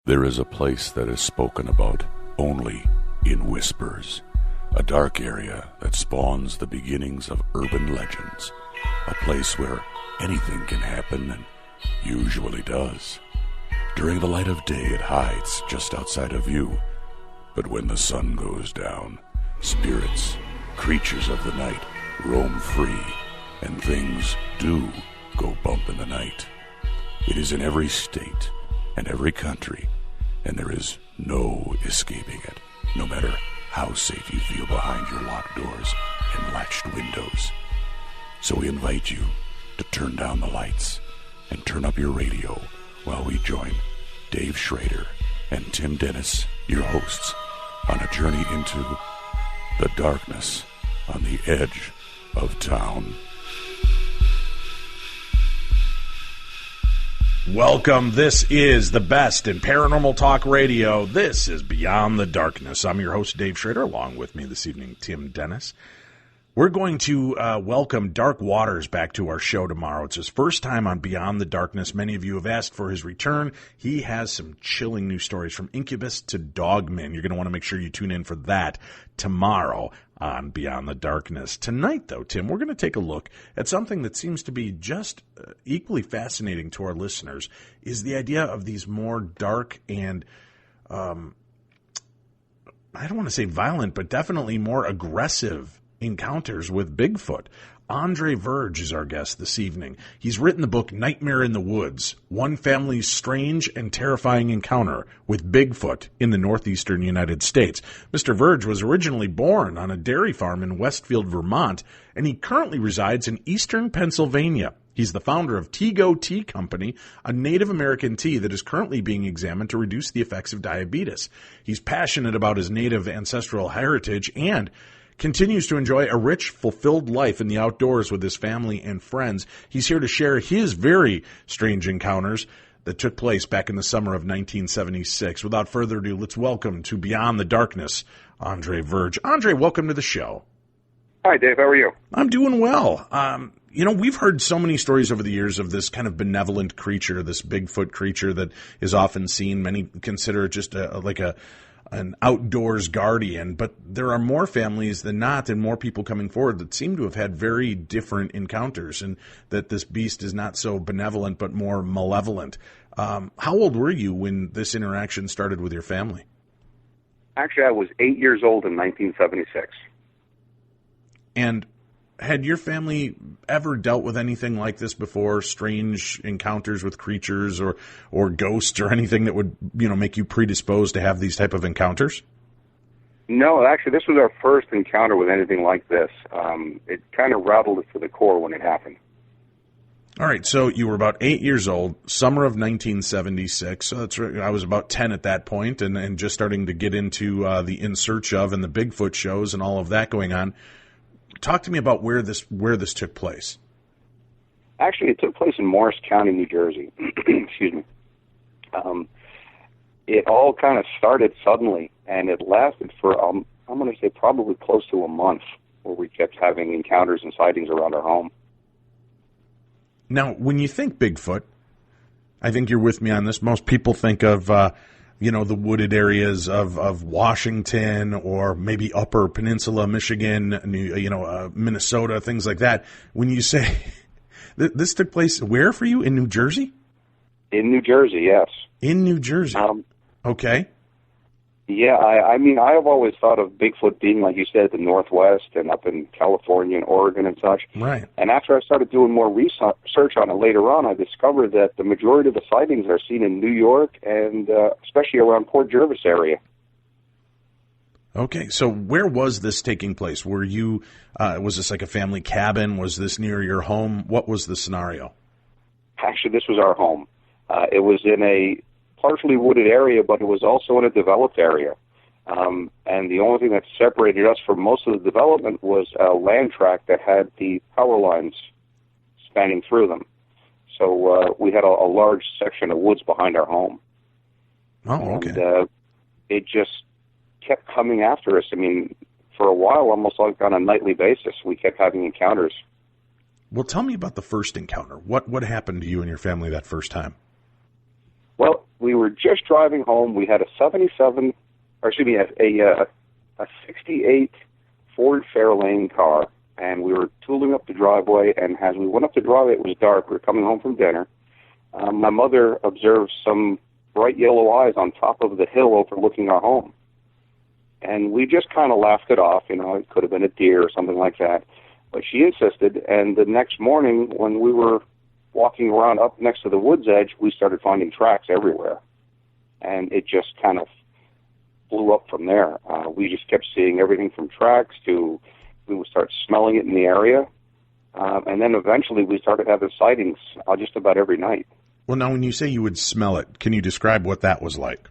There is a place that is spoken about only in whispers, a dark area that spawns the beginnings of urban legends, a place where anything can happen and usually does. During the light of day, it hides just outside of view, but when the sun goes down, spirits, creatures of the night, roam free, and things do go bump in the night. It is in every state and every country, and there is no escaping it, no matter how safe you feel behind your locked doors and latched windows. So we invite you to turn down the lights and turn up your radio while we join Dave Schrader and Tim Dennis, your hosts, on a journey into the darkness on the edge of town. Welcome. This is the best in paranormal talk radio. This is Beyond the Darkness. I'm your host, Dave Schrader. Along with me this evening, Tim Dennis. We're going to welcome Dark Waters back to our show tomorrow. It's his first time on Beyond the Darkness. Many of you have asked for his return. He has some chilling new stories from incubus to dogmen. You're going to want to make sure you tune in for that tomorrow on Beyond the Darkness. Tonight, though, Tim, we're going to take a look at something that seems to be just equally fascinating to our listeners, is the idea of these more dark and, I don't want to say violent, but definitely more aggressive encounters with Bigfoot. Andre Verge is our guest this evening. He's written the book Nightmare in the Woods, One Family's Strange and Terrifying Encounter with Bigfoot in the Northeastern United States. Mr. Verge was originally born on a dairy farm in Westfield, Vermont, and he currently resides in eastern Pennsylvania. He's the founder of Tego Tea Company, a Native American tea that is currently being examined to reduce the effects of diabetes. He's passionate about his native ancestral heritage and continues to enjoy a rich, fulfilled life in the outdoors with his family and friends. He's here to share his very strange encounters that took place back in the summer of 1976. Without further ado, let's welcome to Beyond the Darkness, Andre Verge. Andre, welcome to the show. Hi, Dave. How are you? I'm doing well. We've heard so many stories over the years of this kind of benevolent creature, this Bigfoot creature that is often seen. Many consider it just an outdoors guardian, but there are more families than not and more people coming forward that seem to have had very different encounters, and that this beast is not so benevolent but more malevolent. How old were you when this interaction started with your family? Actually, I was 8 years old in 1976. And had your family ever dealt with anything like this before, strange encounters with creatures or ghosts or anything that would, make you predisposed to have these type of encounters? No, actually, this was our first encounter with anything like this. It kind of rattled us to the core when it happened. All right, so you were about 8 years old, summer of 1976. So that's right. I was about 10 at that point, and just starting to get into the In Search Of and the Bigfoot shows and all of that going on. Talk to me about where this took place. Actually, it took place in Morris County, New Jersey. Excuse me. It all kind of started suddenly, and it lasted for, I'm going to say probably close to a month, where we kept having encounters and sightings around our home. Now, when you think Bigfoot, I think you're with me on this. Most people think of the wooded areas of Washington or maybe Upper Peninsula, Michigan, Minnesota, things like that. When you say this took place where for you? In New Jersey? In New Jersey, yes. In New Jersey. Okay. Yeah, I mean, I have always thought of Bigfoot being, like you said, the Northwest and up in California and Oregon and such. Right. And after I started doing more research on it later on, I discovered that the majority of the sightings are seen in New York and especially around Port Jervis area. Okay, so where was this taking place? Were you, was this like a family cabin? Was this near your home? What was the scenario? Actually, this was our home. It was in a partially wooded area, but it was also in a developed area. And the only thing that separated us from most of the development was a land tract that had the power lines spanning through them. So we had a large section of woods behind our home. Oh, okay. And it just kept coming after us. I mean, for a while, almost like on a nightly basis, we kept having encounters. Well, tell me about the first encounter. What happened to you and your family that first time? Well, we were just driving home. We had a 68 Ford Fairlane car, and we were tooling up the driveway, and as we went up the driveway, it was dark. We were coming home from dinner. My mother observed some bright yellow eyes on top of the hill overlooking our home. And we just kind of laughed it off. It could have been a deer or something like that. But she insisted, and the next morning when we were walking around up next to the wood's edge, we started finding tracks everywhere. And it just kind of blew up from there. We just kept seeing everything from tracks to we would start smelling it in the area. And then eventually we started having sightings just about every night. Well, now when you say you would smell it, can you describe what that was like?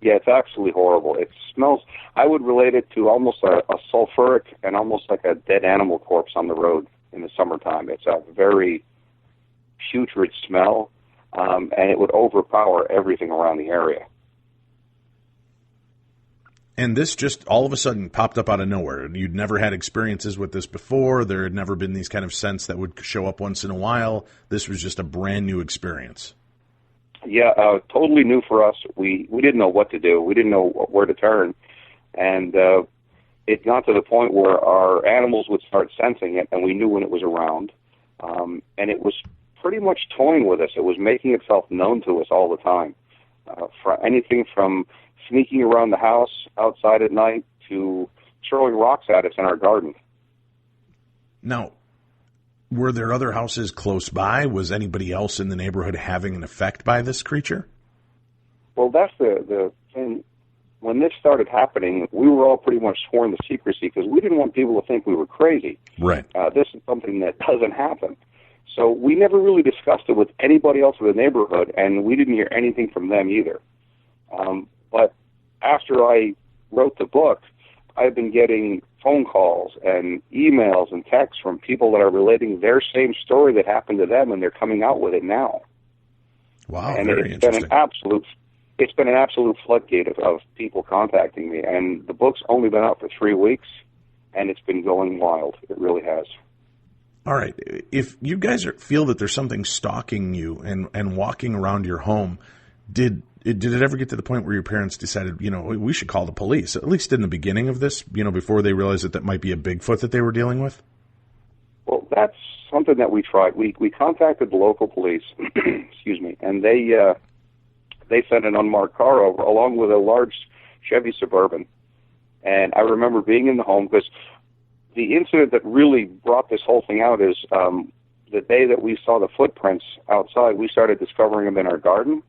Yeah, it's absolutely horrible. It smells, I would relate it to almost a sulfuric and almost like a dead animal corpse on the road in the summertime. It's a very putrid smell, and it would overpower everything around the area. And this just all of a sudden popped up out of nowhere. You'd never had experiences with this before. There had never been these kind of scents that would show up once in a while. This was just a brand new experience. Yeah, totally new for us. We didn't know what to do. We didn't know where to turn. And it got to the point where our animals would start sensing it, and we knew when it was around. And it was pretty much toying with us. It was making itself known to us all the time. For anything from sneaking around the house outside at night to throwing rocks at us in our garden. Now, were there other houses close by? Was anybody else in the neighborhood having an effect by this creature? Well, that's the thing. When this started happening, we were all pretty much sworn to secrecy because we didn't want people to think we were crazy. Right. This is something that doesn't happen. So we never really discussed it with anybody else in the neighborhood, and we didn't hear anything from them either. But after I wrote the book, I've been getting phone calls and emails and texts from people that are relating their same story that happened to them, and they're coming out with it now. Wow, and very it's been interesting. It's been an absolute floodgate of people contacting me, and the book's only been out for 3 weeks, and it's been going wild. It really has. All right. If you guys feel that there's something stalking you and walking around your home, did it ever get to the point where your parents decided, we should call the police, at least in the beginning of this, before they realized that might be a Bigfoot that they were dealing with? Well, that's something that we tried. We contacted the local police, excuse me, and they sent an unmarked car over along with a large Chevy Suburban. And I remember being in the home because the incident that really brought this whole thing out is the day that we saw the footprints outside, we started discovering them in our garden.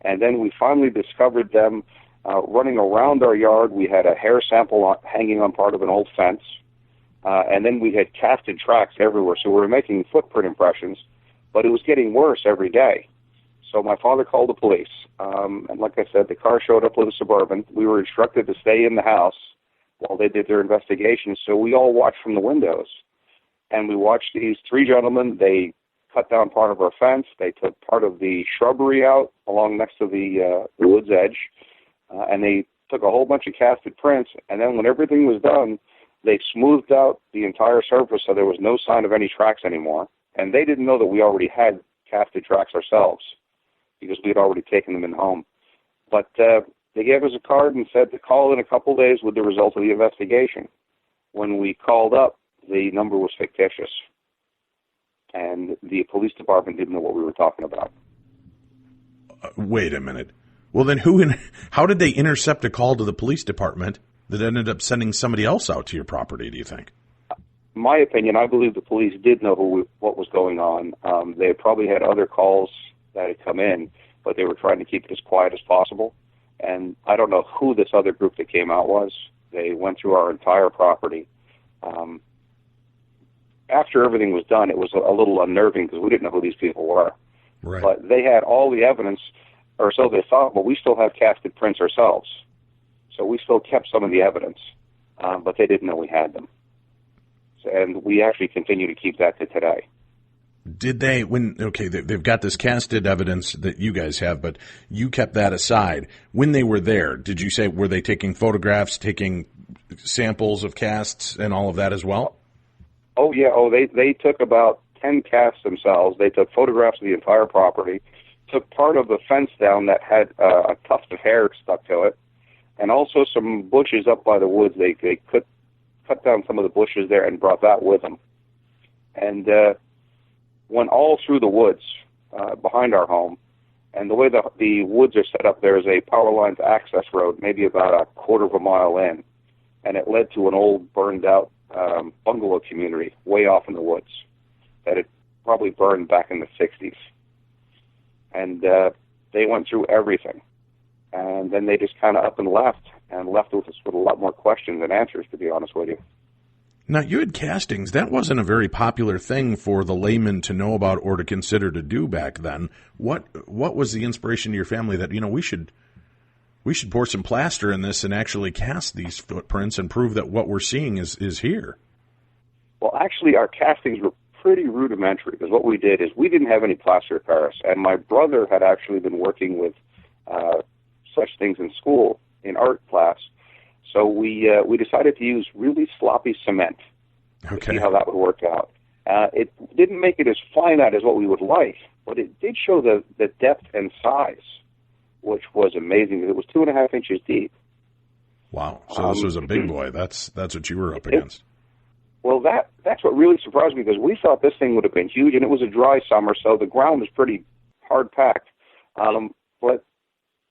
And then we finally discovered them running around our yard. We had a hair sample hanging on part of an old fence. And then we had casted tracks everywhere. So we were making footprint impressions, but it was getting worse every day. So my father called the police. And like I said, the car showed up with a Suburban. We were instructed to stay in the house while they did their investigation. So we all watched from the windows. And we watched these three gentlemen. They cut down part of our fence. They took part of the shrubbery out along next to the wood's edge, and they took a whole bunch of casted prints. And then when everything was done, they smoothed out the entire surface so there was no sign of any tracks anymore. And they didn't know that we already had casted tracks ourselves because we had already taken them in home. But they gave us a card and said to call in a couple days with the result of the investigation. When we called up, the number was fictitious. And the police department didn't know what we were talking about. Wait a minute. Well, then how did they intercept a call to the police department that ended up sending somebody else out to your property, do you think? My opinion, I believe the police did know what was going on. They probably had other calls that had come in, but they were trying to keep it as quiet as possible. And I don't know who this other group that came out was. They went through our entire property. After everything was done, it was a little unnerving because we didn't know who these people were. Right. But they had all the evidence, or so they thought, but we still have casted prints ourselves. So we still kept some of the evidence, but they didn't know we had them. And we actually continue to keep that to today. Did they, they've got this casted evidence that you guys have, but you kept that aside. When they were there, did you say, were they taking photographs, taking samples of casts and all of that as well? Oh, yeah. They took about 10 casts themselves. They took photographs of the entire property, took part of the fence down that had a tuft of hair stuck to it, and also some bushes up by the woods. They cut down some of the bushes there and brought that with them, and went all through the woods behind our home. And the way the woods are set up, there is a power line to access road, maybe about a quarter of a mile in, and it led to an old burned-out bungalow community way off in the woods that had probably burned back in the 60s. And they went through everything. And then they just kind of up and left with us with a lot more questions than answers, to be honest with you. Now, you had castings. That wasn't a very popular thing for the layman to know about or to consider to do back then. What was the inspiration to your family that, we should pour some plaster in this and actually cast these footprints and prove that what we're seeing is here? Well, actually, our castings were pretty rudimentary, because what we did is we didn't have any plaster of Paris, and my brother had actually been working with such things in school, in art class. So we decided to use really sloppy cement to see how that would work out. It didn't make it as fine out as what we would like, but it did show the depth and size, which was amazing. It was 2.5 inches deep. Wow! So this was a big boy. That's what you were up against. Well, that's what really surprised me, because we thought this thing would have been huge, and it was a dry summer, so the ground was pretty hard packed. But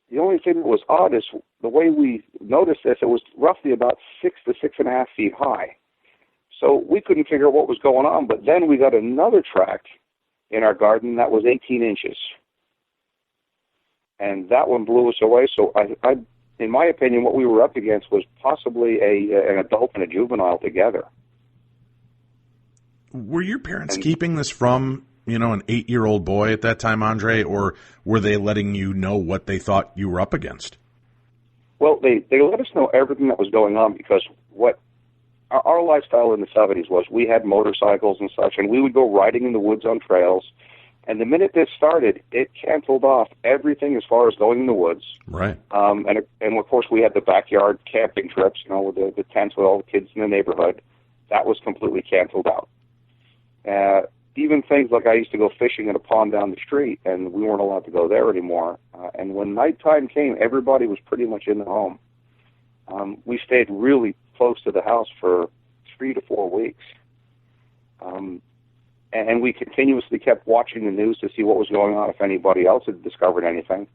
the only thing that was odd is the way we noticed this, it was roughly about 6 to 6.5 feet high. So we couldn't figure out what was going on, but then we got another track in our garden that was 18 inches. And that one blew us away. So I in my opinion, what we were up against was possibly an adult and a juvenile together. Were your parents keeping this from, an 8-year-old boy at that time, Andre, or were they letting you know what they thought you were up against? Well, they let us know everything that was going on, because what our lifestyle in the 70s was, we had motorcycles and such, and we would go riding in the woods on trails. And the minute this started, it canceled off everything as far as going in the woods. Right. And of course, we had the backyard camping trips, with the tents with all the kids in the neighborhood. That was completely canceled out. Even things like I used to go fishing in a pond down the street, and we weren't allowed to go there anymore. And when nighttime came, everybody was pretty much in the home. We stayed really close to the house for 3 to 4 weeks. And we continuously kept watching the news to see what was going on, if anybody else had discovered anything.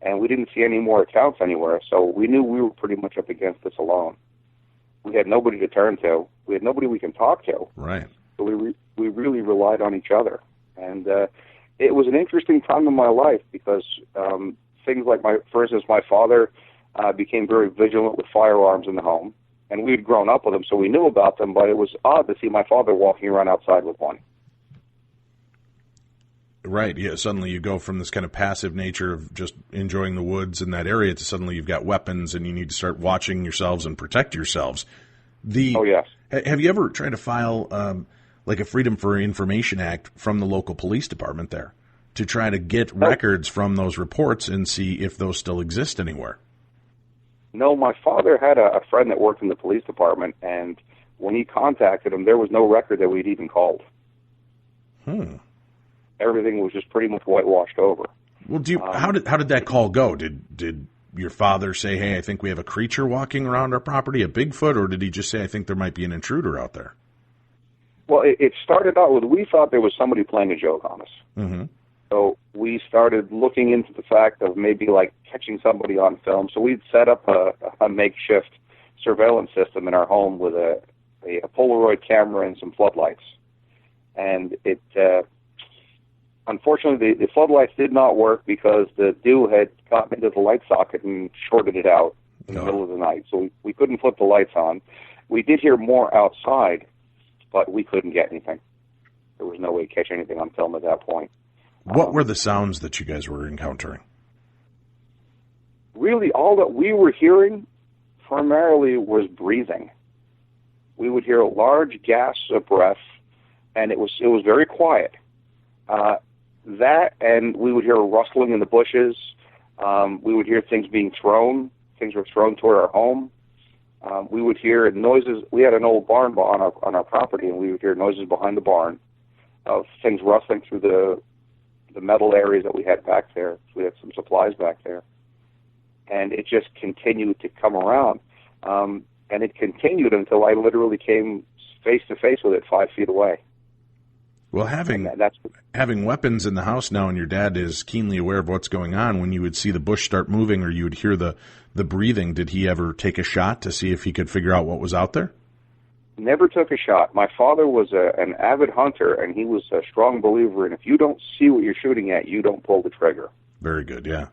And we didn't see any more accounts anywhere, so we knew we were pretty much up against this alone. We had nobody to turn to. We had nobody we can talk to. Right. So we really relied on each other. And it was an interesting time in my life, because things like, for instance, my father became very vigilant with firearms in the home. And we had grown up with them, so we knew about them, but it was odd to see my father walking around outside with one. Right, yeah. Suddenly you go from this kind of passive nature of just enjoying the woods in that area to suddenly you've got weapons and you need to start watching yourselves and protect yourselves. Oh, yes. Have you ever tried to file like a Freedom for Information Act from the local police department there to try to get records from those reports and see if those still exist anywhere? No, my father had a friend that worked in the police department, and when he contacted him, there was no record that we'd even called. Everything was just pretty much whitewashed over. Well, how did that call go? Did your father say, "Hey, I think we have a creature walking around our property, a Bigfoot," or did he just say, "I think there might be an intruder out there"? Well, it started out with, we thought there was somebody playing a joke on us. Mm-hmm. So we started looking into the fact of maybe like catching somebody on film. So we'd set up a makeshift surveillance system in our home with a Polaroid camera and some floodlights. And it, unfortunately, the floodlights did not work because the dew had gotten into the light socket and shorted it out in the middle of the night. So we couldn't flip the lights on. We did hear more outside, but we couldn't get anything. There was no way to catch anything on film at that point. What were the sounds that you guys were encountering? Really, all that we were hearing primarily was breathing. We would hear large gasps of breath, and it was very quiet. That, and we would hear a rustling in the bushes. We would hear things being thrown. Things were thrown toward our home. We would hear noises. We had an old barn on our property, and we would hear noises behind the barn of things rustling through the the metal areas that we had back there. We had some supplies back there. And it just continued to come around. And it continued until I literally came face to face with it 5 feet away. Well, having weapons in the house now, and your dad is keenly aware of what's going on, when you would see the bush start moving or you would hear the breathing, did he ever take a shot to see if he could figure out what was out there? Never took a shot. My father was an avid hunter, and he was a strong believer in if you don't see what you're shooting at, you don't pull the trigger. Very good, yeah.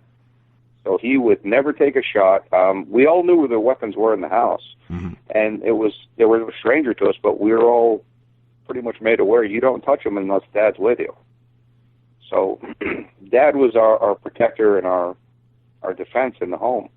So he would never take a shot. We all knew where the weapons were in the house, and they were a stranger to us, but we were all pretty much made aware you don't touch them unless Dad's with you. So Dad was our protector and our defense in the home.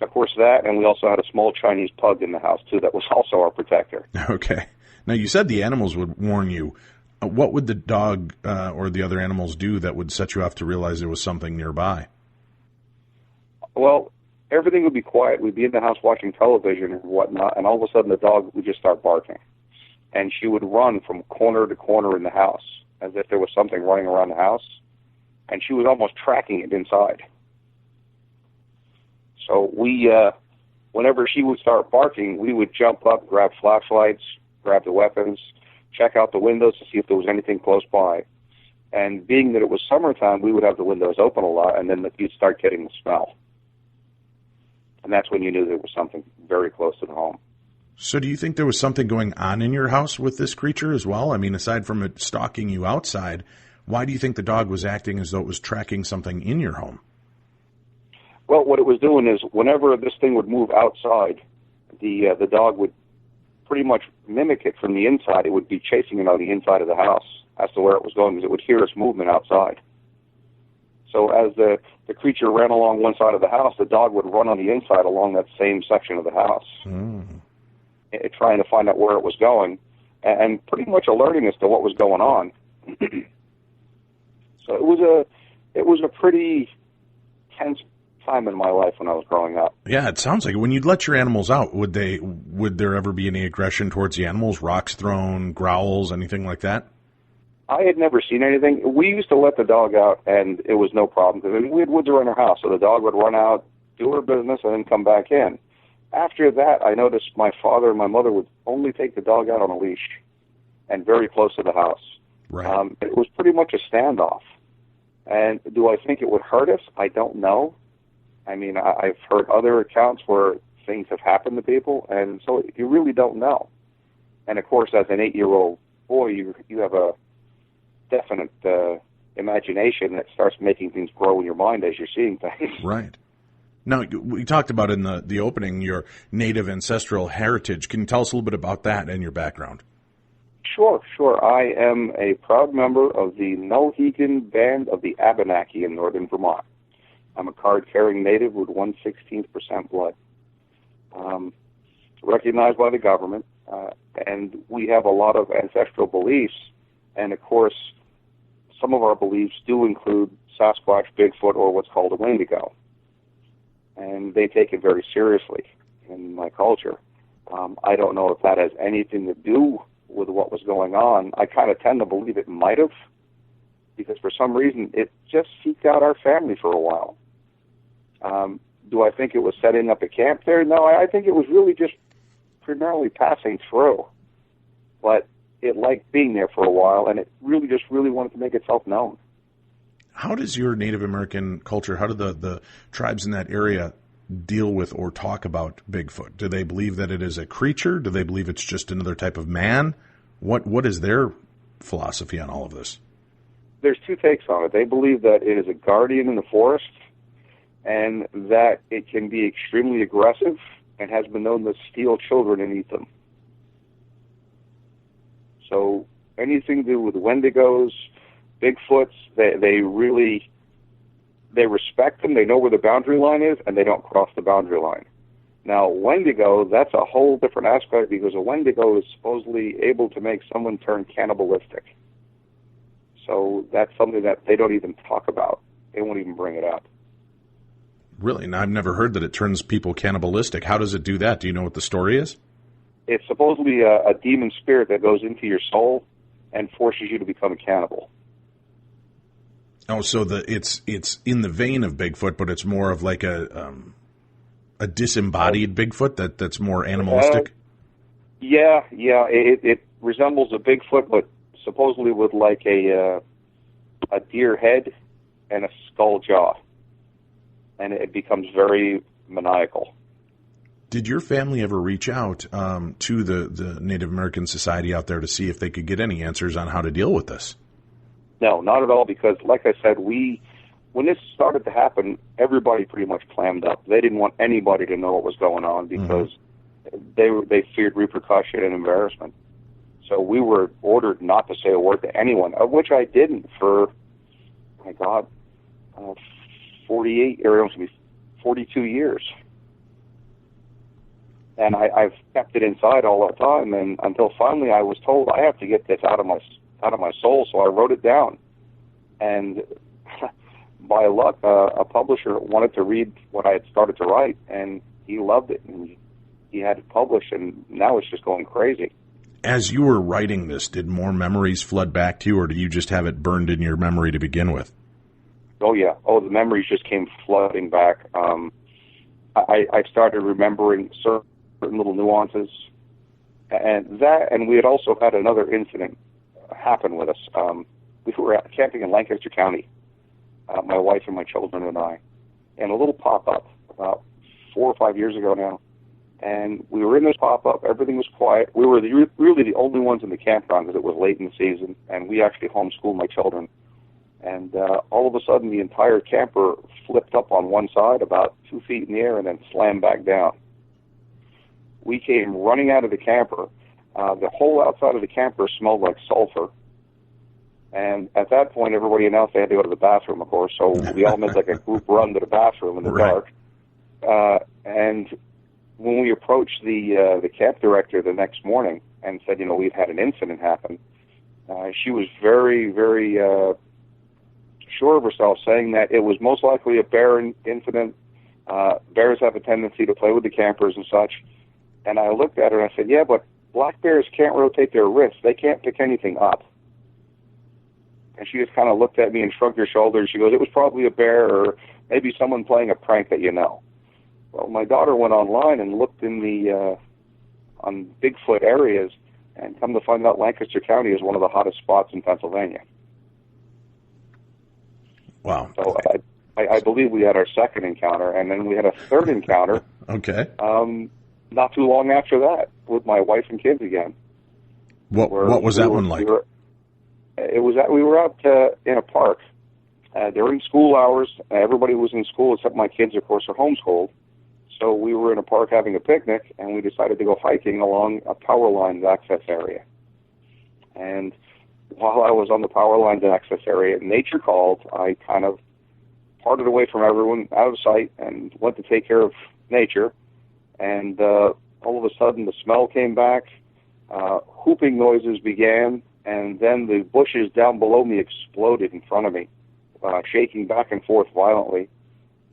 Of course, that, and we also had a small Chinese pug in the house, too, that was also our protector. Okay. Now, you said the animals would warn you. What would the dog or the other animals do that would set you off to realize there was something nearby? Well, everything would be quiet. We'd be in the house watching television and whatnot, and all of a sudden the dog would just start barking. And she would run from corner to corner in the house as if there was something running around the house, and she was almost tracking it inside. So whenever she would start barking, we would jump up, grab flashlights, grab the weapons, check out the windows to see if there was anything close by. And being that it was summertime, we would have the windows open a lot, and then you'd start getting the smell. And that's when you knew there was something very close to the home. So do you think there was something going on in your house with this creature as well? I mean, aside from it stalking you outside, why do you think the dog was acting as though it was tracking something in your home? Well, what it was doing is whenever this thing would move outside, the dog would pretty much mimic it from the inside. It would be chasing it on the inside of the house as to where it was going, because it would hear its movement outside. So as the creature ran along one side of the house, the dog would run on the inside along that same section of the house, trying to find out where it was going, and pretty much alerting us to what was going on. So it was a pretty tense time in my life when I was growing up. Yeah, it sounds like it. When you'd let your animals out, would there ever be any aggression towards the animals? Rocks thrown, growls, anything like that? I had never seen anything. We used to let the dog out, and it was no problem, because we had woods around our house, so the dog would run out, do her business, and then come back in. After that, I noticed my father and my mother would only take the dog out on a leash and very close to the house. Right. It was pretty much a standoff. And do I think it would hurt us? I don't know. I mean, I've heard other accounts where things have happened to people, and so you really don't know. And, of course, as an 8-year-old boy, you have a definite imagination that starts making things grow in your mind as you're seeing things. Right. Now, we talked about in the opening your native ancestral heritage. Can you tell us a little bit about that and your background? Sure. I am a proud member of the Nulhegan Band of the Abenaki in northern Vermont. I'm a card-carrying native with 1/16% blood, recognized by the government, and we have a lot of ancestral beliefs, and of course, some of our beliefs do include Sasquatch, Bigfoot, or what's called a Wendigo, and they take it very seriously in my culture. I don't know if that has anything to do with what was going on. I kind of tend to believe it might have, because for some reason it just seeked out our family for a while. Do I think it was setting up a camp there? No, I think it was really just primarily passing through. But it liked being there for a while, and it really wanted to make itself known. How does your Native American culture, how do the tribes in that area deal with or talk about Bigfoot? Do they believe that it is a creature? Do they believe it's just another type of man? What is their philosophy on all of this? There's two takes on it. They believe that it is a guardian in the forest, and that it can be extremely aggressive and has been known to steal children and eat them. So anything to do with Wendigos, Bigfoots, they respect them, they know where the boundary line is, and they don't cross the boundary line. Now, Wendigo, that's a whole different aspect, because a Wendigo is supposedly able to make someone turn cannibalistic. So that's something that they don't even talk about. They won't even bring it up. Really? Now, I've never heard that it turns people cannibalistic. How does it do that? Do you know what the story is? It's supposedly a demon spirit that goes into your soul and forces you to become a cannibal. Oh, so it's in the vein of Bigfoot, but it's more of like a disembodied Bigfoot that's more animalistic. Yeah. It resembles a Bigfoot, but supposedly with like a deer head and a skull jaw, and it becomes very maniacal. Did your family ever reach out to the Native American Society out there to see if they could get any answers on how to deal with this? No, not at all, because like I said, when this started to happen, everybody pretty much clammed up. They didn't want anybody to know what was going on because they feared repercussion and embarrassment. So we were ordered not to say a word to anyone, of which I didn't for, 42 years. And I've kept it inside all the time, and until finally I was told I have to get this out of my soul, so I wrote it down. And by luck, a publisher wanted to read what I had started to write, and he loved it, and he had it published, and now it's just going crazy. As you were writing this, did more memories flood back to you, or do you just have it burned in your memory to begin with? Oh, yeah. Oh, the memories just came flooding back. I started remembering certain little nuances, and we had also had another incident happen with us. We were camping in Lancaster County, my wife and my children and I, and a little pop-up about 4 or 5 years ago now. And we were in this pop-up. Everything was quiet. We were really the only ones in the campground because it was late in the season, and we actually homeschooled my children. And all of a sudden, the entire camper flipped up on one side about 2 feet in the air and then slammed back down. We came running out of the camper. The whole outside of the camper smelled like sulfur. And at that point, everybody announced they had to go to the bathroom, of course. So we all made like a group run to the bathroom in the dark. And when we approached the camp director the next morning and said, we've had an incident happen, she was very, very sure of herself, saying that it was most likely a bear incident. Bears have a tendency to play with the campers and such. And I looked at her and I said, yeah, but black bears can't rotate their wrists. They can't pick anything up. And she just kind of looked at me and shrugged her shoulders. She goes, it was probably a bear or maybe someone playing a prank that you know. Well, my daughter went online and looked in the on Bigfoot areas, and come to find out Lancaster County is one of the hottest spots in Pennsylvania. Wow. So I believe we had our second encounter, and then we had a third encounter. Okay. Not too long after that, with my wife and kids again. What was that one like? We were out in a park during school hours. Everybody was in school except my kids, of course, are homeschooled. So we were in a park having a picnic, and we decided to go hiking along a power lines access area. And while I was on the power lines access area, nature called. I kind of parted away from everyone, out of sight, and went to take care of nature. And all of a sudden, the smell came back. Whooping noises began, and then the bushes down below me exploded in front of me, shaking back and forth violently.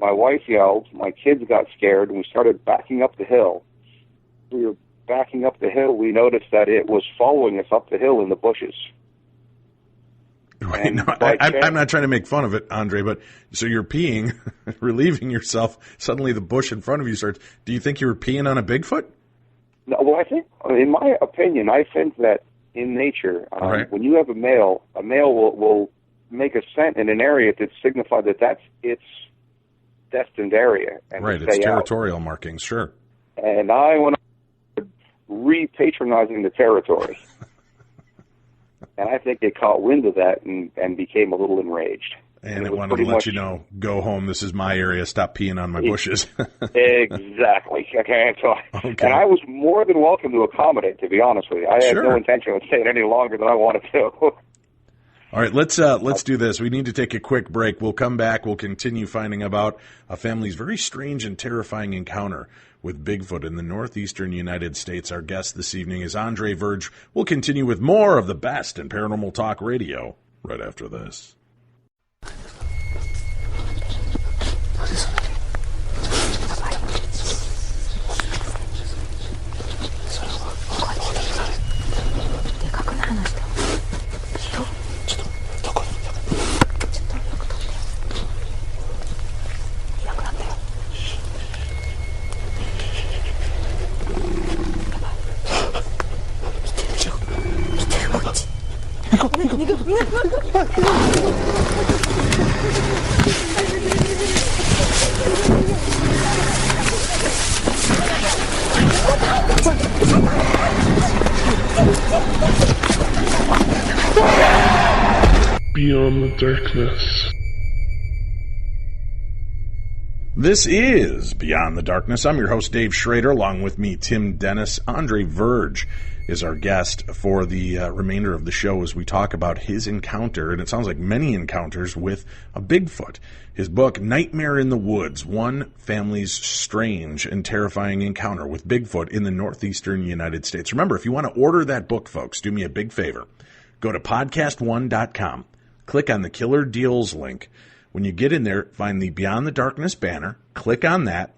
My wife yelled, my kids got scared, and we started backing up the hill. We were backing up the hill. We noticed that it was following us up the hill in the bushes. Right. No, I'm not trying to make fun of it, Andre, but so you're peeing, relieving yourself. Suddenly the bush in front of you starts. Do you think you were peeing on a Bigfoot? No, well, I think, in my opinion, I think that in nature, when you have a male will make a scent in an area to signify that that's its destined area. And right, it's territorial markings, sure. And I went on re-patronizing the territory. And I think they caught wind of that and became a little enraged. And it wanted to let you know, go home, this is my area, stop peeing on my bushes. Exactly. Okay. And I was more than welcome to accommodate, to be honest with you. I had no intention of staying any longer than I wanted to. All right, let's do this. We need to take a quick break. We'll come back. We'll continue finding about a family's very strange and terrifying encounter with Bigfoot in the northeastern United States. Our guest this evening is Andre Verge. We'll continue with more of the best in paranormal talk radio right after this. Beyond the Darkness. This is Beyond the Darkness. I'm your host, Dave Schrader. Along with me, Tim Dennis. Andre Verge is our guest for the remainder of the show as we talk about his encounter, and it sounds like many encounters, with a Bigfoot. His book, Nightmare in the Woods, One Family's Strange and Terrifying Encounter with Bigfoot in the Northeastern United States. Remember, if you want to order that book, folks, do me a big favor. Go to podcast1.com. Click on the Killer Deals link. When you get in there, find the Beyond the Darkness banner. Click on that.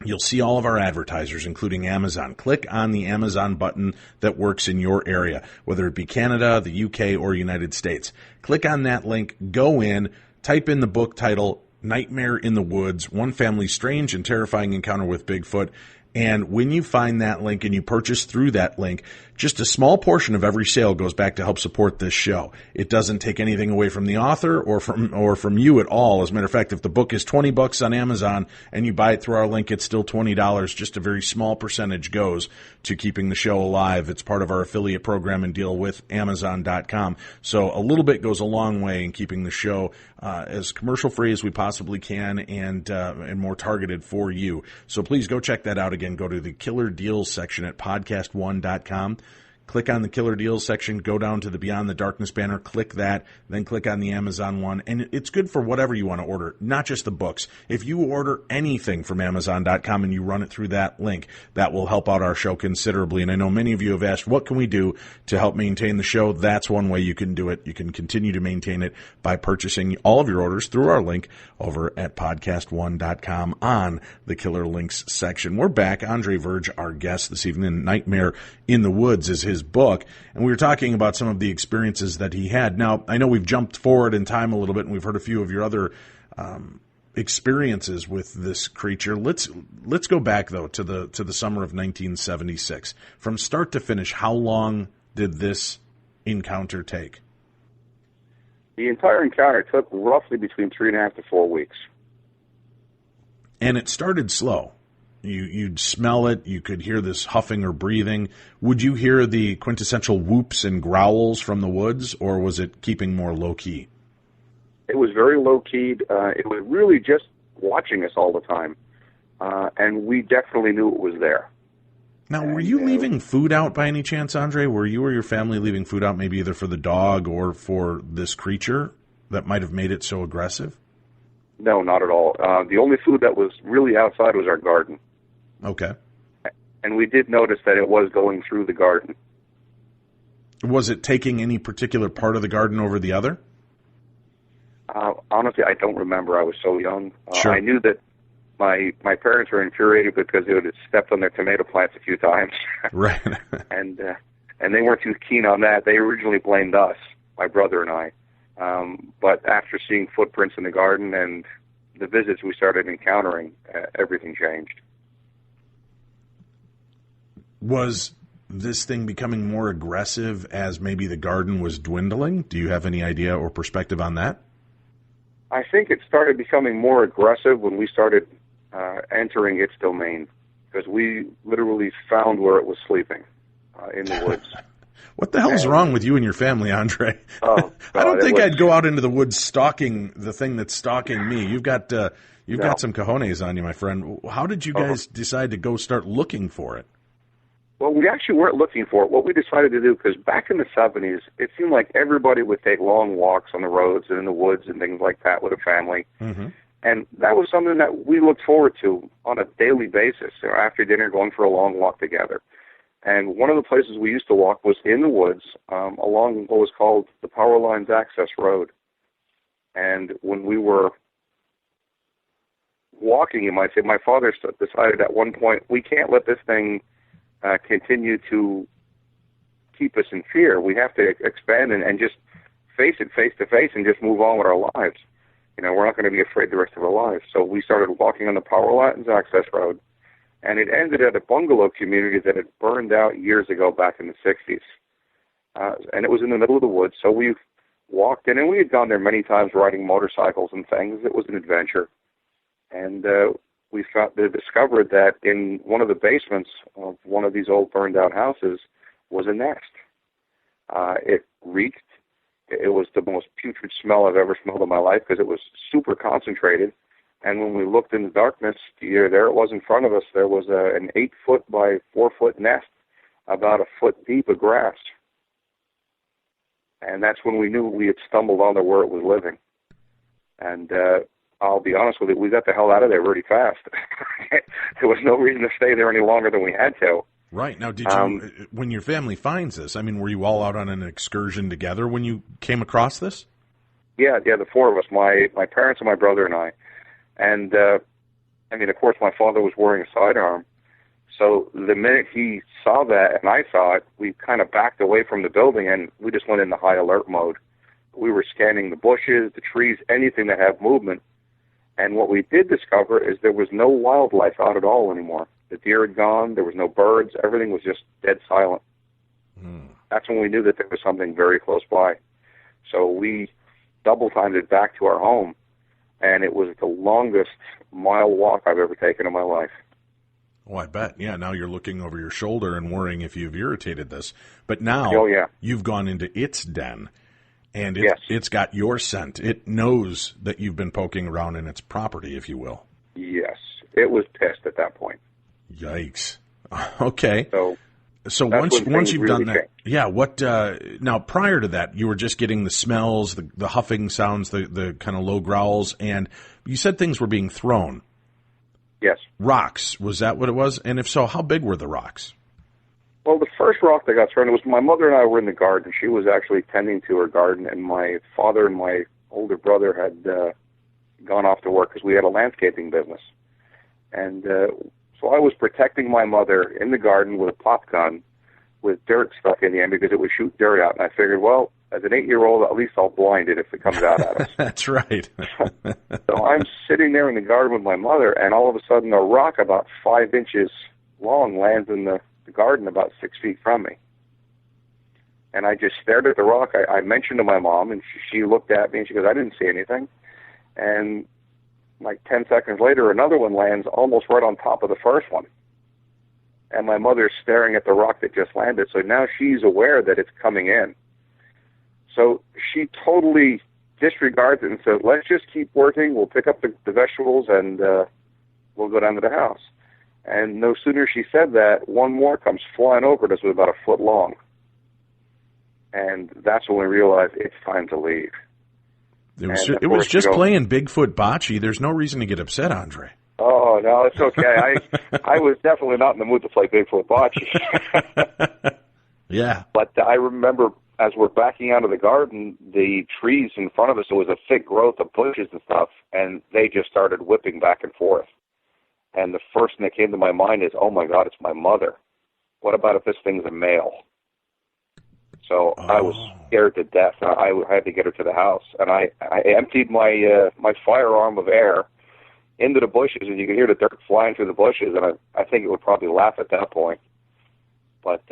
You'll see all of our advertisers, including Amazon. Click on the Amazon button that works in your area, whether it be Canada, the UK, or United States. Click on that link, go in, type in the book title, Nightmare in the Woods, One Family's Strange and Terrifying Encounter with Bigfoot. And when you find that link and you purchase through that link, just a small portion of every sale goes back to help support this show. It doesn't take anything away from the author or from you at all. As a matter of fact, if the book is $20 on Amazon and you buy it through our link, it's still $20. Just a very small percentage goes to keeping the show alive. It's part of our affiliate program and deal with Amazon.com. So a little bit goes a long way in keeping the show as commercial free as we possibly can and more targeted for you. So please go check that out again. Go to the Killer Deals section at podcast1.com. Click on the Killer Deals section, go down to the Beyond the Darkness banner, click that, then click on the Amazon one. And it's good for whatever you want to order, not just the books. If you order anything from Amazon.com and you run it through that link, that will help out our show considerably. And I know many of you have asked, what can we do to help maintain the show? That's one way you can do it. You can continue to maintain it by purchasing all of your orders through our link over at podcast1.com on the Killer Links section. We're back. Andre Verge, our guest this evening. Nightmare in the Woods is his book, and we were talking about some of the experiences that he had. Now, I know we've jumped forward in time a little bit, and we've heard a few of your other experiences with this creature. Let's go back though to the summer of 1976. From start to finish, how long did this encounter take? The entire encounter took roughly between 3.5 to 4 weeks. And it started slow. You'd smell it. You could hear this huffing or breathing. Would you hear the quintessential whoops and growls from the woods, or was it keeping more low-key? It was very low-keyed. It was really just watching us all the time, and we definitely knew it was there. Now, were you leaving food out by any chance, Andre? Were you or your family leaving food out, maybe either for the dog or for this creature that might have made it so aggressive? No, not at all. The only food that was really outside was our garden. Okay. And we did notice that it was going through the garden. Was it taking any particular part of the garden over the other? Honestly, I don't remember. I was so young. Sure. I knew that my parents were infuriated because they had stepped on their tomato plants a few times. Right. and they weren't too keen on that. They originally blamed us, my brother and I. But after seeing footprints in the garden and the visits we started encountering, everything changed. Was this thing becoming more aggressive as maybe the garden was dwindling? Do you have any idea or perspective on that? I think it started becoming more aggressive when we started entering its domain, because we literally found where it was sleeping in the woods. What the hell's wrong with you and your family, Andre? Oh, I don't think I'd go out into the woods stalking the thing that's stalking me. You've got some cojones on you, my friend. How did you guys decide to go start looking for it? Well, we actually weren't looking for it. What we decided to do, because back in the 70s, it seemed like everybody would take long walks on the roads and in the woods and things like that with a family. Mm-hmm. And that was something that we looked forward to on a daily basis. You know, after dinner, going for a long walk together. And one of the places we used to walk was in the woods along what was called the Power Lines Access Road. And when we were walking, you might say, my father decided at one point, we can't let this thing continue to keep us in fear. We have to expand and just face it face to face and just move on with our lives. You know, we're not going to be afraid the rest of our lives. So we started walking on the Power Lines Access Road, and it ended at a bungalow community that had burned out years ago back in the 60s. And it was in the middle of the woods, so we walked in, and we had gone there many times riding motorcycles and things. It was an adventure. And we discovered that in one of the basements of one of these old burned-out houses was a nest. It reeked. It was the most putrid smell I've ever smelled in my life because it was super concentrated. And when we looked in the darkness, there it was in front of us. There was an 8-foot by 4-foot nest, about a foot deep of grass. And that's when we knew we had stumbled onto where it was living. And I'll be honest with you, we got the hell out of there really fast. There was no reason to stay there any longer than we had to. Right. Now, did you, when your family finds this, I mean, were you all out on an excursion together when you came across this? Yeah, the four of us, my parents and my brother and I. And, I mean, of course, my father was wearing a sidearm. So the minute he saw that and I saw it, we kind of backed away from the building and we just went into high alert mode. We were scanning the bushes, the trees, anything that had movement. And what we did discover is there was no wildlife out at all anymore. The deer had gone, there was no birds, everything was just dead silent. That's when we knew that there was something very close by. So we double-timed it back to our home, and it was the longest mile walk I've ever taken in my life. Oh, I bet. Yeah, now you're looking over your shoulder and worrying if you've irritated this. But now you've gone into its den, and it's got your scent. It knows that you've been poking around in its property, if you will. Yes. It was pissed at that point. Yikes. Okay. So once you've really done that, changed. yeah, what, now prior to that, you were just getting the smells, the huffing sounds, the kind of low growls, and you said things were being thrown. Yes. Rocks, was that what it was? And if so, how big were the rocks? Well, the first rock that got thrown, it was my mother and I were in the garden. She was actually tending to her garden, and my father and my older brother had gone off to work because we had a landscaping business. And so I was protecting my mother in the garden with a pop gun with dirt stuck in the end because it would shoot dirt out. And I figured, well, as an 8-year-old, at least I'll blind it if it comes out at us. That's right. So I'm sitting there in the garden with my mother, and all of a sudden a rock about 5 inches long lands in the garden about 6 feet from me. And I just stared at the rock. I mentioned to my mom, and she looked at me, and she goes, I didn't see anything. And like 10 seconds later, another one lands almost right on top of the first one. And my mother's staring at the rock that just landed, so now she's aware that it's coming in. So she totally disregards it and says, let's just keep working, we'll pick up the vegetables, and we'll go down to the house. And no sooner she said that, one more comes flying over us with about a foot long. And that's when we realized it's time to leave. It was just playing Bigfoot bocce. There's no reason to get upset, Andre. Oh, no, it's okay. I was definitely not in the mood to play Bigfoot bocce. Yeah. But I remember as we're backing out of the garden, the trees in front of us, it was a thick growth of bushes and stuff, and they just started whipping back and forth. And the first thing that came to my mind is, oh, my God, it's my mother. What about if this thing's a male? So I was scared to death. I had to get her to the house. And I emptied my firearm of air into the bushes, and you could hear the dirt flying through the bushes, and I think it would probably laugh at that point. But,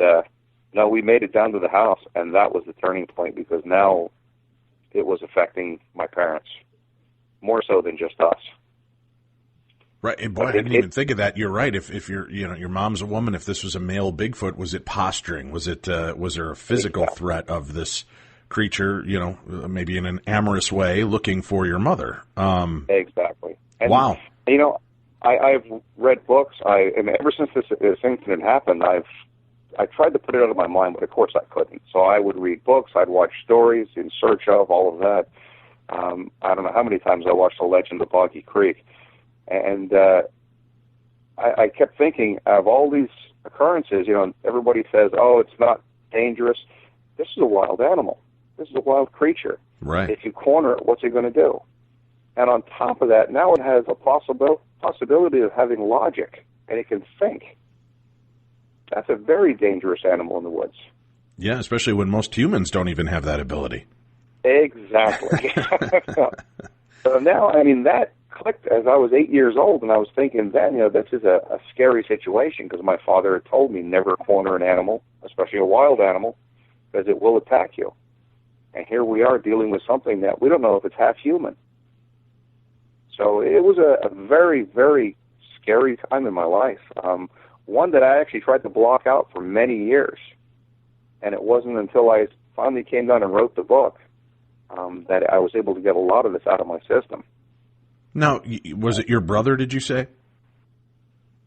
no, we made it down to the house, and that was the turning point because now it was affecting my parents more so than just us. Right, and boy, I didn't even think of that. You're right. If you're, your mom's a woman. If this was a male Bigfoot, was it posturing? Was there a physical threat of this creature? Maybe in an amorous way, looking for your mother. Exactly. And, wow. I've read books. And ever since this incident happened, I tried to put it out of my mind, but of course I couldn't. So I would read books. I'd watch stories in search of all of that. I don't know how many times I watched The Legend of Boggy Creek. And I kept thinking of all these occurrences, everybody says, oh, it's not dangerous. This is a wild animal. This is a wild creature. Right. If you corner it, what's it going to do? And on top of that, now it has a possibility of having logic, and it can think. That's a very dangerous animal in the woods. Yeah, especially when most humans don't even have that ability. Exactly. So now, that clicked as I was 8 years old, and I was thinking then, this is a scary situation because my father had told me never corner an animal, especially a wild animal, because it will attack you. And here we are dealing with something that we don't know if it's half human. So it was a very, very scary time in my life, one that I actually tried to block out for many years. And it wasn't until I finally came down and wrote the book that I was able to get a lot of this out of my system. Now, was it your brother, did you say?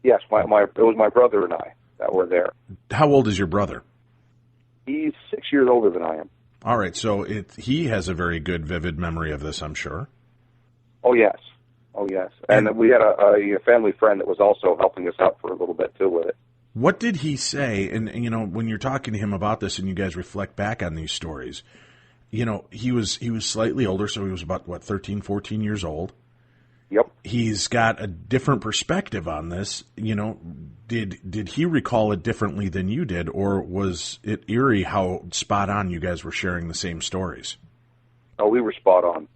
Yes, it was my brother and I that were there. How old is your brother? He's 6 years older than I am. All right, so he has a very good, vivid memory of this, I'm sure. Oh, yes. And we had a family friend that was also helping us out for a little bit, too, with it. What did he say? And when you're talking to him about this and you guys reflect back on these stories, he was slightly older, so he was about, 13, 14 years old. Yep. He's got a different perspective on this. Did he recall it differently than you did, or was it eerie how spot on you guys were sharing the same stories? Oh, we were spot on.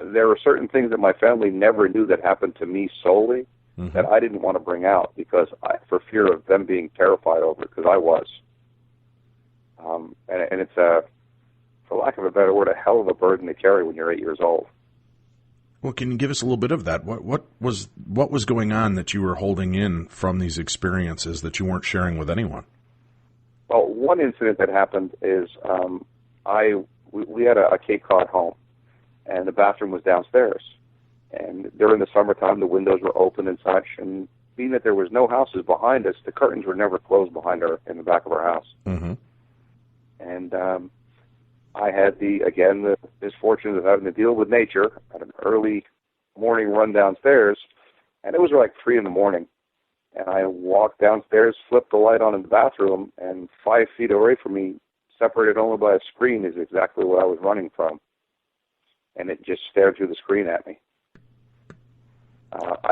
There were certain things that my family never knew that happened to me solely that I didn't want to bring out for fear of them being terrified over it, because I was. And it's for lack of a better word, a hell of a burden to carry when you're 8 years old. Well, can you give us a little bit of that? What was going on that you were holding in from these experiences that you weren't sharing with anyone? Well, one incident that happened is we had a Cape Cod home, and the bathroom was downstairs. And during the summertime, the windows were open and such, and being that there was no houses behind us, the curtains were never closed behind her in the back of our house. Mm-hmm. And I had the misfortune of having to deal with nature at an early morning run downstairs, and it was like 3 in the morning. And I walked downstairs, flipped the light on in the bathroom, and 5 feet away from me, separated only by a screen, is exactly what I was running from. And it just stared through the screen at me.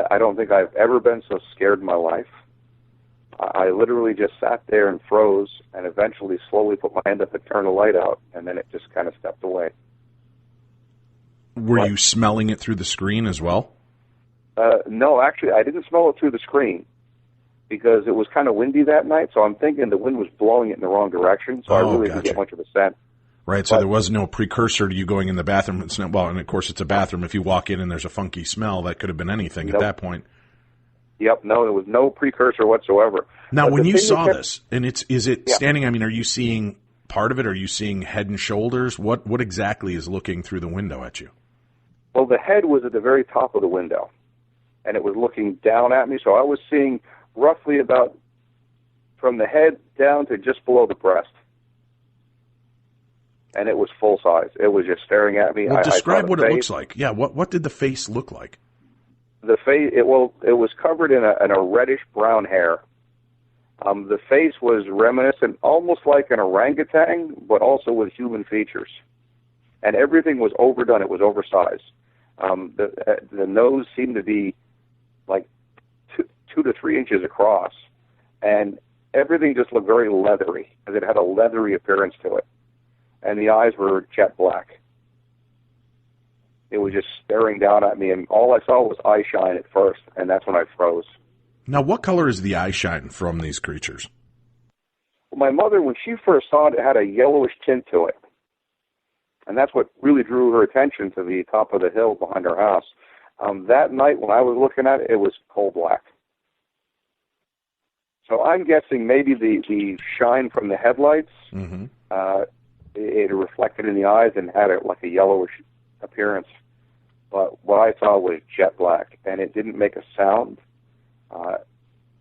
I don't think I've ever been so scared in my life. I literally just sat there and froze, and eventually slowly put my hand up and turned the light out, and then it just kind of stepped away. Were you smelling it through the screen as well? No, actually, I didn't smell it through the screen because it was kind of windy that night, so I'm thinking the wind was blowing it in the wrong direction, so I really didn't get much of a scent. Right, so there was no precursor to you going in the bathroom. And of course, it's a bathroom. If you walk in and there's a funky smell, that could have been anything at that point. Yep, no, there was no precursor whatsoever. Now, when you saw this, and is it standing, are you seeing part of it? Are you seeing head and shoulders? What exactly is looking through the window at you? Well, the head was at the very top of the window, and it was looking down at me, so I was seeing roughly about from the head down to just below the breast. And it was full size. It was just staring at me. Well, describe what it looks like. Yeah, what did the face look like? The face, it was covered in a reddish brown hair. The face was reminiscent, almost like an orangutan, but also with human features. And everything was overdone. It was oversized. The nose seemed to be like 2 to 3 inches across, and everything just looked very leathery, as it had a leathery appearance to it. And the eyes were jet black. It was just staring down at me, and all I saw was eye shine at first, and that's when I froze. Now, what color is the eye shine from these creatures? Well, my mother, when she first saw it, had a yellowish tint to it. And that's what really drew her attention to the top of the hill behind our house. That night, when I was looking at it, it was coal black. So I'm guessing maybe the shine from the headlights, it reflected in the eyes and had like a yellowish appearance. But what I saw was jet black, and it didn't make a sound.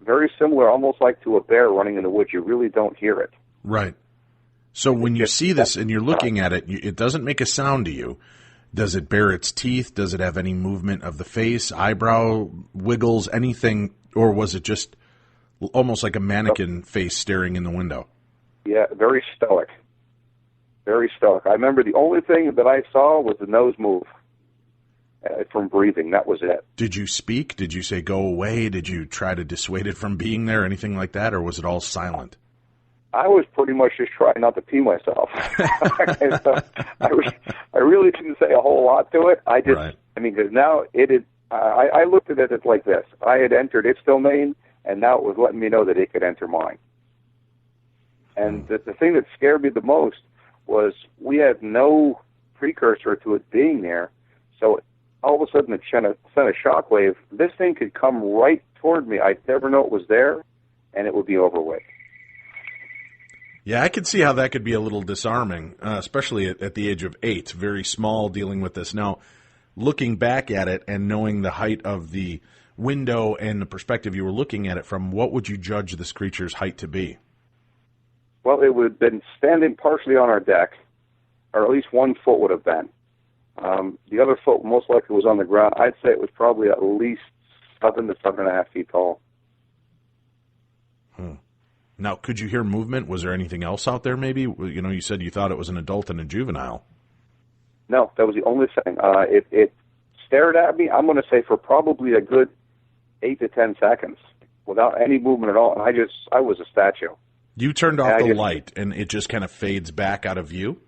Very similar, almost like to a bear running in the woods. You really don't hear it. Right. So when you see this and you're looking at it, it doesn't make a sound to you. Does it bare its teeth? Does it have any movement of the face, eyebrow wiggles, anything? Or was it just almost like a mannequin face staring in the window? Yeah, very stoic. Very stoic. I remember the only thing that I saw was the nose move from breathing. That was it. Did you speak? Did you say, go away? Did you try to dissuade it from being there, anything like that? Or was it all silent? I was pretty much just trying not to pee myself. I really didn't say a whole lot to it. Because now I looked at it like this. I had entered its domain, and now it was letting me know that it could enter mine. And the thing that scared me the most was we had no precursor to it being there. So all of a sudden it sent a shockwave. This thing could come right toward me. I'd never know it was there, and it would be over with. Yeah, I could see how that could be a little disarming, especially at the age of 8, very small, dealing with this. Now, looking back at it and knowing the height of the window and the perspective you were looking at it from, what would you judge this creature's height to be? Well, it would have been standing partially on our deck, or at least 1 foot would have been. The other foot most likely was on the ground. I'd say it was probably at least 7 to 7.5 feet tall. Now, could you hear movement? Was there anything else out there maybe? You know, you said you thought it was an adult and a juvenile. No, that was the only thing. It stared at me, I'm going to say, for probably a good 8 to 10 seconds without any movement at all. And I was a statue. You turned off the light and it just kind of fades back out of view?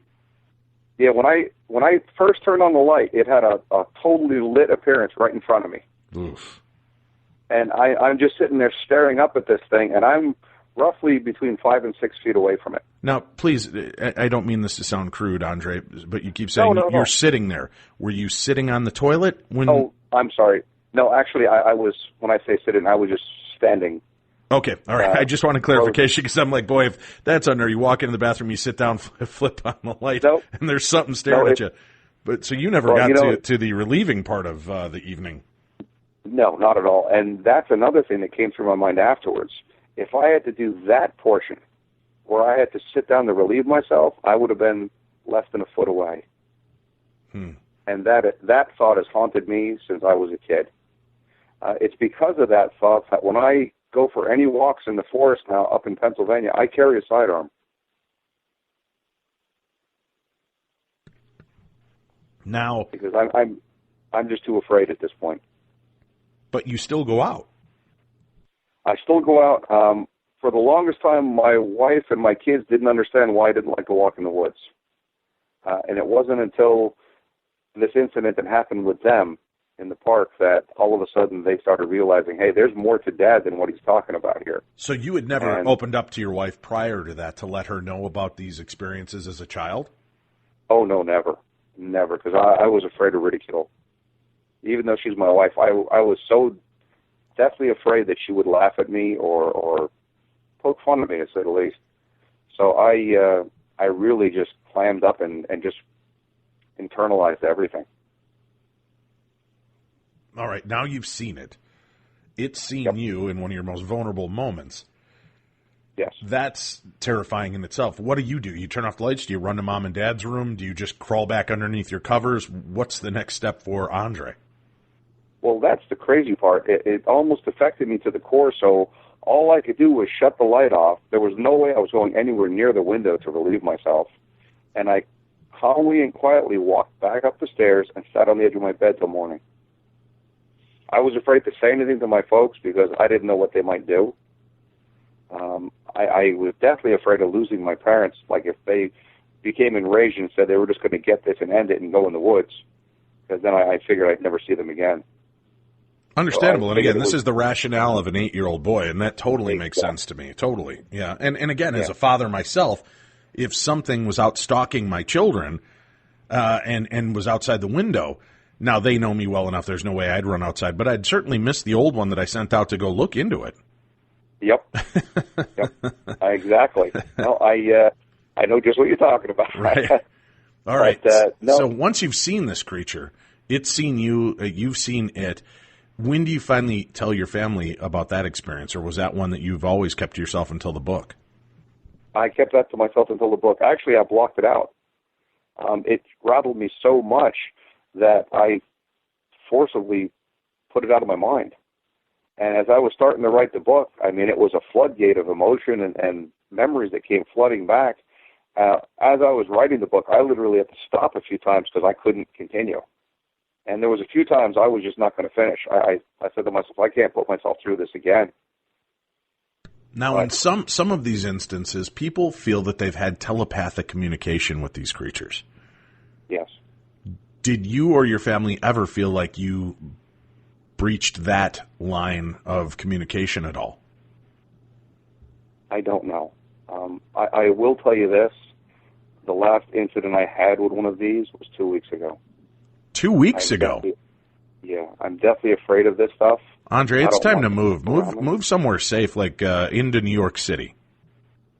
Yeah, when I first turned on the light, it had a totally lit appearance right in front of me. Oof. And I'm just sitting there staring up at this thing, and I'm roughly between 5 and 6 feet away from it. Now, please, I don't mean this to sound crude, Andre, but you keep saying you're sitting there. Were you sitting on the toilet when? Oh, I'm sorry. No, actually, I was. When I say sitting, I was just standing. Okay, all right. I just want a clarification because I'm like, boy, if that's under, you walk into the bathroom, you sit down, flip on the light, and there's something staring at you. But so you never got to the relieving part of the evening. No, not at all. And that's another thing that came through my mind afterwards. If I had to do that portion, where I had to sit down to relieve myself, I would have been less than a foot away. And that thought has haunted me since I was a kid. It's because of that thought that when I go for any walks in the forest now up in Pennsylvania, I carry a sidearm. Now, because I'm just too afraid at this point. But you still go out. I still go out. For the longest time, my wife and my kids didn't understand why I didn't like to walk in the woods. And it wasn't until this incident that happened with them in the park that all of a sudden they started realizing, hey, there's more to Dad than what he's talking about here. So you had never opened up to your wife prior to that to let her know about these experiences as a child? Oh, no, never. Never, because I was afraid of ridicule. Even though she's my wife, I was so deathly afraid that she would laugh at me or poke fun at me, to say the least. So I really just clammed up and just internalized everything. All right, now you've seen it. It's seen you in one of your most vulnerable moments. Yes. That's terrifying in itself. What do? You turn off the lights? Do you run to Mom and Dad's room? Do you just crawl back underneath your covers? What's the next step for Andre? Well, that's the crazy part. It almost affected me to the core, so all I could do was shut the light off. There was no way I was going anywhere near the window to relieve myself. And I calmly and quietly walked back up the stairs and sat on the edge of my bed till morning. I was afraid to say anything to my folks because I didn't know what they might do. I was definitely afraid of losing my parents. Like if they became enraged and said they were just going to get this and end it and go in the woods, because then I figured I'd never see them again. Understandable. And again, this is the rationale of an 8-year-old boy, and that totally makes sense to me. Totally. Yeah. And again, as a father myself, if something was out stalking my children and was outside the window, now they know me well enough, there's no way I'd run outside, but I'd certainly miss the old one that I sent out to go look into it. Yep. Exactly. No, I know just what you're talking about. Right. All right. So once you've seen this creature, it's seen you, you've seen it. When do you finally tell your family about that experience, or was that one that you've always kept to yourself until the book? I kept that to myself until the book. Actually, I blocked it out. It rattled me so much that I forcibly put it out of my mind. And as I was starting to write the book, I mean, it was a floodgate of emotion and memories that came flooding back. As I was writing the book, I literally had to stop a few times because I couldn't continue. And there was a few times I was just not going to finish. I said to myself, I can't put myself through this again. Now, in some of these instances, people feel that they've had telepathic communication with these creatures. Yes. Did you or your family ever feel like you breached that line of communication at all? I don't know. I will tell you this. The last incident I had with one of these was 2 weeks ago. 2 weeks ago? Yeah, I'm definitely afraid of this stuff. Andre, it's time to move. Move somewhere safe, like into New York City.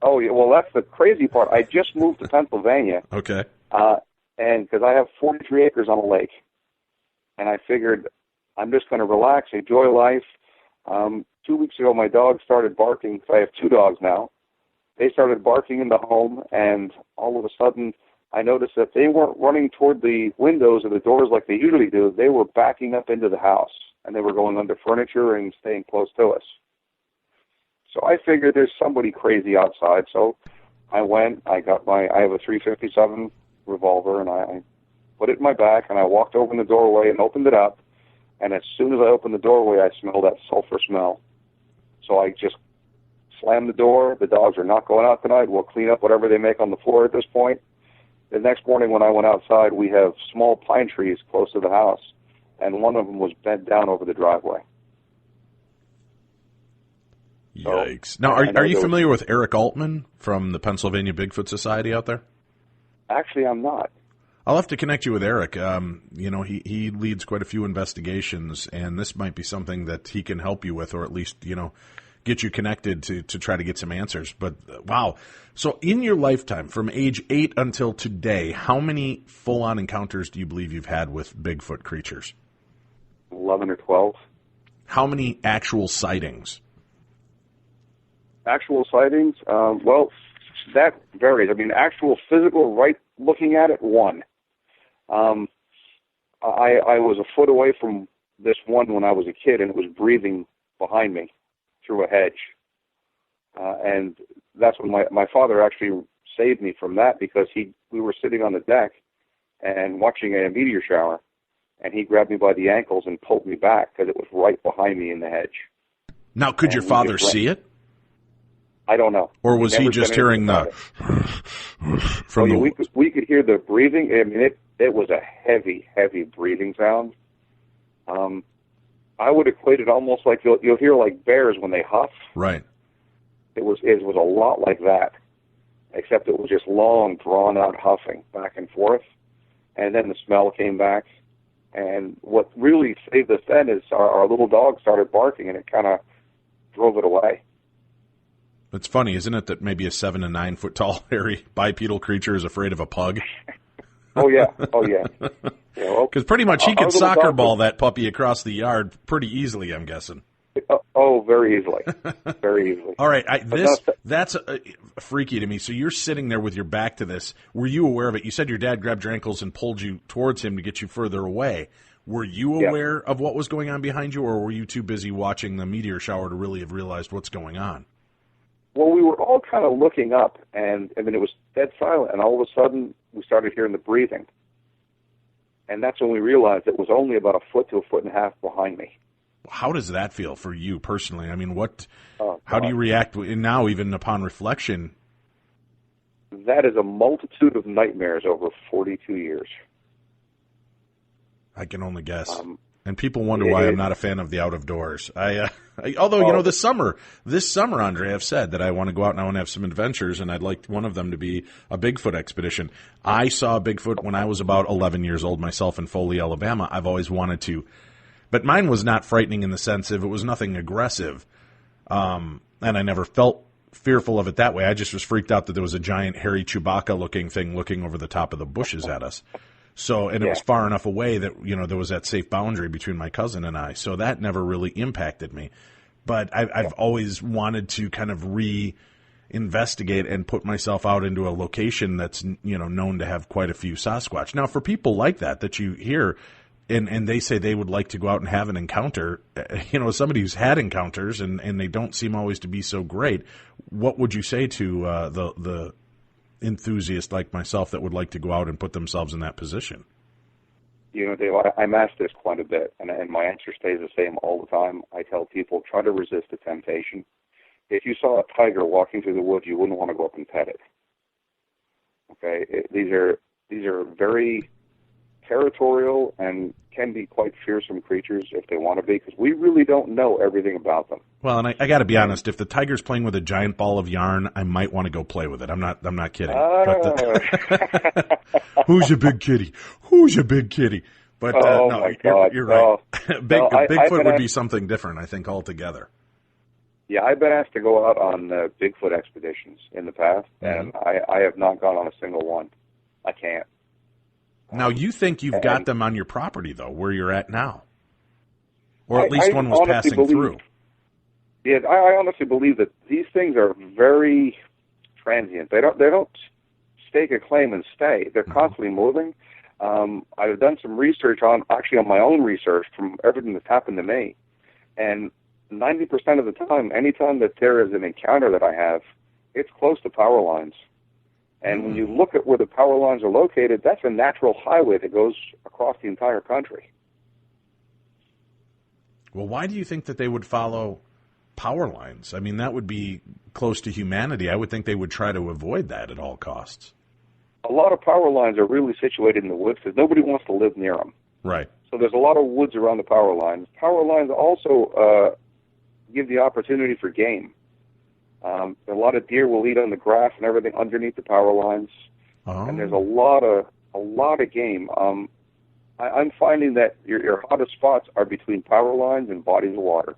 Oh, yeah, well, that's the crazy part. I just moved to Pennsylvania. Okay. And because I have 43 acres on a lake. And I figured I'm just going to relax, enjoy life. 2 weeks ago, my dog started barking. So I have 2 dogs now. They started barking in the home, and all of a sudden, I noticed that they weren't running toward the windows or the doors like they usually do. They were backing up into the house, and they were going under furniture and staying close to us. So I figured there's somebody crazy outside. So I went, I have a .357 revolver, and I put it in my back, and I walked over in the doorway and opened it up. And as soon as I opened the doorway, I smelled that sulfur smell. So I just slammed the door. The dogs are not going out tonight. We'll clean up whatever they make on the floor at this point. The next morning when I went outside, we have small pine trees close to the house, and one of them was bent down over the driveway. Yikes. Now, are you familiar with Eric Altman from the Pennsylvania Bigfoot Society out there? Actually, I'm not. I'll have to connect you with Eric. He leads quite a few investigations, and this might be something that he can help you with, or at least, get you connected to try to get some answers. But, wow. So in your lifetime, from age 8 until today, how many full-on encounters do you believe you've had with Bigfoot creatures? 11 or 12. How many actual sightings? Actual sightings? Well, that varies. I mean, actual physical, right looking at it, 1. I was a foot away from this one when I was a kid, and it was breathing behind me through a hedge. And that's when my father actually saved me from that, because we were sitting on the deck and watching a meteor shower, and he grabbed me by the ankles and pulled me back because it was right behind me in the hedge. Now, could your father see it? I don't know. Or was he just hearing the from the... We could hear the breathing. I mean, it was a heavy, heavy breathing sound. I would equate it almost like you'll hear like bears when they huff. Right. It was a lot like that, except it was just long, drawn-out huffing back and forth, and then the smell came back. And what really saved us then is our little dog started barking, and it kind of drove it away. It's funny, isn't it, that maybe a 7 to 9 foot tall, hairy bipedal creature is afraid of a pug? Oh yeah. Because pretty much he could soccer ball that puppy across the yard pretty easily, I'm guessing. Very easily. Very easily. All right, that's freaky to me. So you're sitting there with your back to this. Were you aware of it? You said your dad grabbed your ankles and pulled you towards him to get you further away. Were you aware of what was going on behind you, or were you too busy watching the meteor shower to really have realized what's going on? Well, we were all kind of looking up, and I mean, it was dead silent, and all of a sudden we started hearing the breathing. And that's when we realized it was only about a foot to a foot and a half behind me. How does that feel for you personally? I mean, how do you react now, even upon reflection? That is a multitude of nightmares over 42 years. I can only guess. And people wonder why I'm not a fan of the out of doors. Although this summer, Andre, I've said that I want to go out and I want to have some adventures, and I'd like one of them to be a Bigfoot expedition. I saw Bigfoot when I was about 11 years old myself in Foley, Alabama. I've always wanted to. But mine was not frightening in the sense of it was nothing aggressive. And I never felt fearful of it that way. I just was freaked out that there was a giant, hairy Chewbacca-looking thing looking over the top of the bushes at us. So, and it was far enough away that, there was that safe boundary between my cousin and I. So that never really impacted me. But I've always wanted to kind of investigate and put myself out into a location that's, known to have quite a few Sasquatch. Now, for people like that you hear, and they say they would like to go out and have an encounter, somebody who's had encounters and they don't seem always to be so great, what would you say to the enthusiast like myself that would like to go out and put themselves in that position? Dave, I'm asked this quite a bit, and my answer stays the same all the time. I tell people, try to resist the temptation. If you saw a tiger walking through the woods, you wouldn't want to go up and pet it. Okay? These are very territorial and can be quite fearsome creatures if they want to be, because we really don't know everything about them. Well, and I got to be honest, if the tiger's playing with a giant ball of yarn, I might want to go play with it. I'm not kidding. Who's your big kitty? Who's your big kitty? But my God. You're right. Bigfoot would be something different, I think, altogether. Yeah, I've been asked to go out on Bigfoot expeditions in the past, and I have not gone on a single one. I can't. Now, you think you've got them on your property, though, where you're at now? Or at least one was passing through. Yeah, I honestly believe that these things are very transient. They don't stake a claim and stay. They're constantly moving. I've done some research on my own research from everything that's happened to me, and 90% of the time, anytime that there is an encounter that I have, it's close to power lines. And when you look at where the power lines are located, that's a natural highway that goes across the entire country. Well, why do you think that they would follow power lines? I mean, that would be close to humanity. I would think they would try to avoid that at all costs. A lot of power lines are really situated in the woods because nobody wants to live near them. Right. So there's a lot of woods around the power lines. Power lines also give the opportunity for game. A lot of deer will eat on the grass and everything underneath the power lines, and there's a lot of game. I'm finding that your hottest spots are between power lines and bodies of water.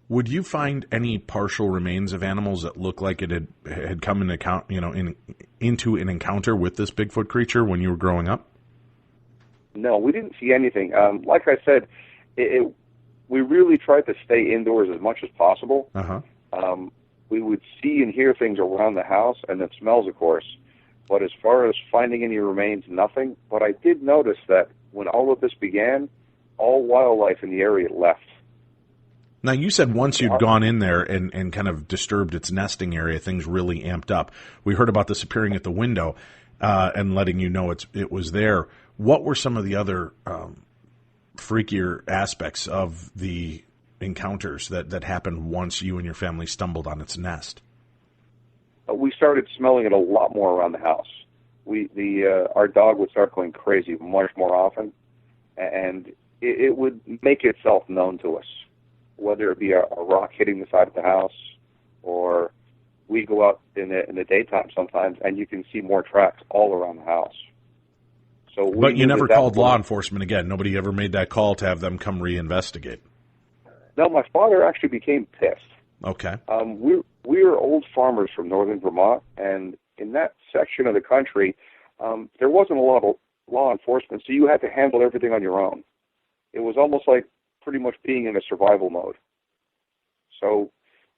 Would you find any partial remains of animals that look like it had come into an encounter with this Bigfoot creature when you were growing up? No, we didn't see anything. Like I said, we really tried to stay indoors as much as possible. We would see and hear things around the house, and the smells, of course. But as far as finding any remains, nothing. But I did notice that when all of this began, all wildlife in the area left. Now, you said once you'd gone in there and kind of disturbed its nesting area, things really amped up. We heard about this appearing at the window and letting you know it was there. What were some of the other freakier aspects of the encounters that happened once you and your family stumbled on its nest? We started smelling it a lot more around the house. Our dog would start going crazy much more often, and it would make itself known to us, whether it be a rock hitting the side of the house, or we go out in the daytime sometimes, and you can see more tracks all around the house. But you never called law enforcement again? Nobody ever made that call to have them come reinvestigate? No, my father actually became pissed. Okay. We are old farmers from northern Vermont, and in that section of the country, there wasn't a lot of law enforcement, so you had to handle everything on your own. It was almost like pretty much being in a survival mode. So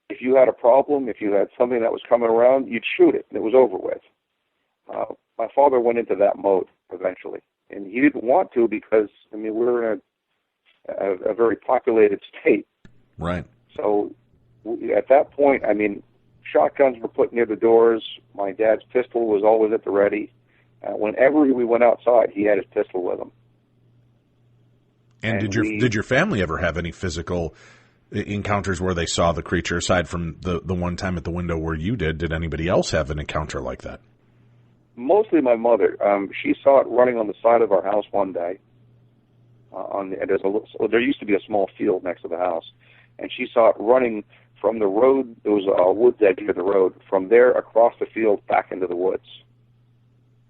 if you had a problem, if you had something that was coming around, you'd shoot it, and it was over with. My father went into that mode eventually, and he didn't want to because, we're in a very populated state. Right. So at that point, shotguns were put near the doors. My dad's pistol was always at the ready. Whenever we went outside, he had his pistol with him. And did your family ever have any physical encounters where they saw the creature, aside from the one time at the window where you did? Did anybody else have an encounter like that? Mostly my mother. She saw it running on the side of our house one day. There used to be a small field next to the house, and she saw it running from the road. There was a woods edge near the road. From there across the field back into the woods.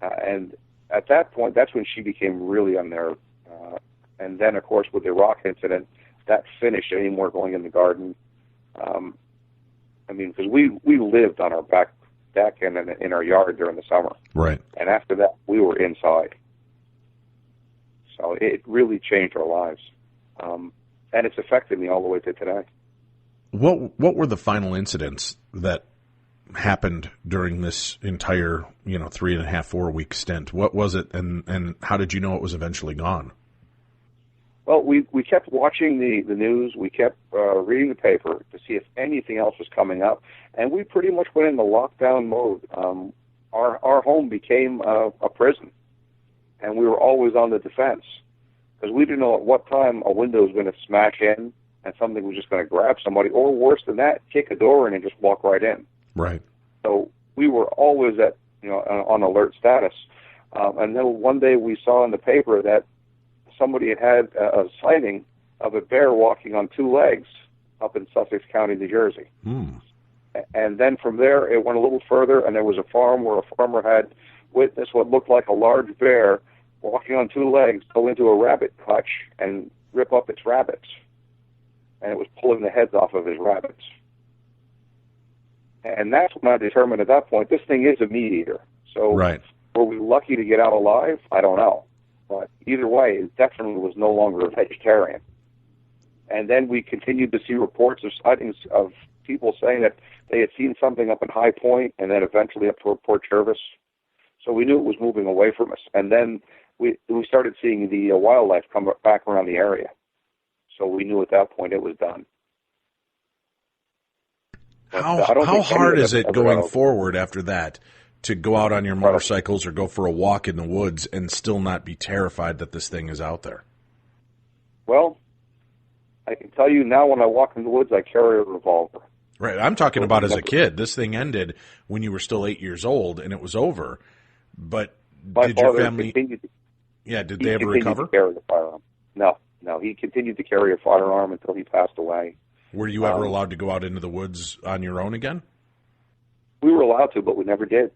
And at that point, that's when she became really unnerved. And then, of course, with the rock incident, that finished any more going in the garden. Because we lived on our back deck and in our yard during the summer. Right. And after that, we were inside. So it really changed our lives. And it's affected me all the way to today. What were the final incidents that happened during this entire 3.5, 4 week stint? What was it, and how did you know it was eventually gone? Well, we kept watching the news. We kept reading the paper to see if anything else was coming up, and we pretty much went into lockdown mode. Our home became a prison, and we were always on the defense because we didn't know at what time a window was going to smash in and something was just going to grab somebody, or worse than that, kick a door in and just walk right in. Right. So we were always at on alert status, and then one day we saw in the paper that somebody had a sighting of a bear walking on two legs up in Sussex County, New Jersey. And then from there, it went a little further, and there was a farm where a farmer had witnessed what looked like a large bear walking on two legs go into a rabbit hutch and rip up its rabbits. And it was pulling the heads off of his rabbits. And that's when I determined at that point, this thing is a meat eater. So Right. were we lucky to get out alive? I don't know. But either way, it definitely was no longer a vegetarian. And then we continued to see reports of sightings of people saying that they had seen something up in High Point and then eventually up toward Port Jervis. So we knew it was moving away from us. And then we started seeing the wildlife come back around the area. So we knew at that point it was done. But, How hard is it going forward after that to go out on your motorcycles or go for a walk in the woods and still not be terrified that this thing is out there? Well, I can tell you now when I walk in the woods, I carry a revolver. Right. I'm talking about as a kid. This thing ended when you were still 8 years old and it was over. But did your family... did they ever recover? To carry a firearm. No, he continued to carry a firearm until he passed away. Were you ever allowed to go out into the woods on your own again? We were allowed to, but we never did.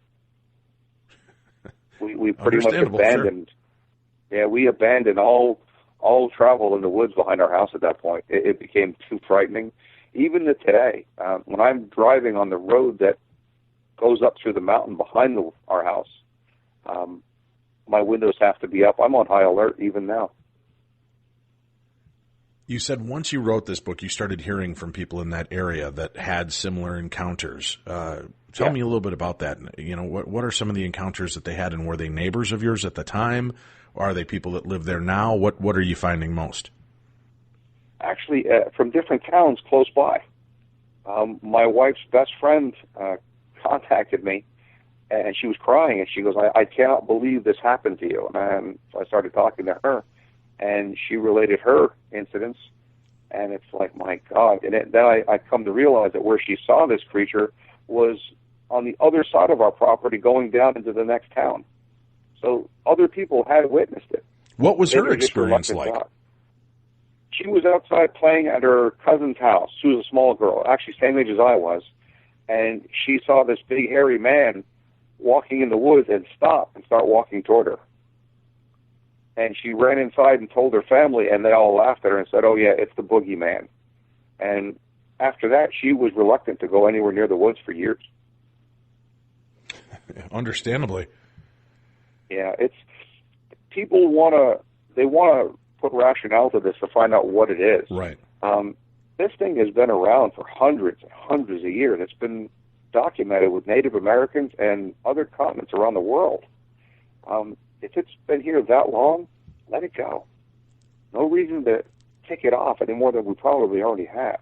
We pretty much abandoned. Sure. Yeah, we abandoned all travel in the woods behind our house at that point. It became too frightening. Even to today, when I'm driving on the road that goes up through the mountain behind our house, my windows have to be up. I'm on high alert even now. You said once you wrote this book, you started hearing from people in that area that had similar encounters. Tell me a little bit about that. You know, what are some of the encounters that they had, and were they neighbors of yours at the time? Or are they people that live there now? What are you finding most? Actually, from different towns close by. My wife's best friend contacted me, and she was crying, and she goes, I cannot believe this happened to you. And so I started talking to her, and she related her incidents, and it's like, my God. And then I come to realize that where she saw this creature was on the other side of our property going down into the next town. So other people had witnessed it. What was her experience like? She was outside playing at her cousin's house. She was a small girl, actually same age as I was, and she saw this big hairy man walking in the woods and stop and start walking toward her. And she ran inside and told her family, and they all laughed at her and said, "Oh yeah, it's the boogeyman." And after that, she was reluctant to go anywhere near the woods for years. Understandably. Yeah, it's people want to put rationale to this to find out what it is. Right. This thing has been around for hundreds and hundreds of years. It's been documented with Native Americans and other continents around the world. If it's been here that long, let it go. No reason to kick it off any more than we probably already have.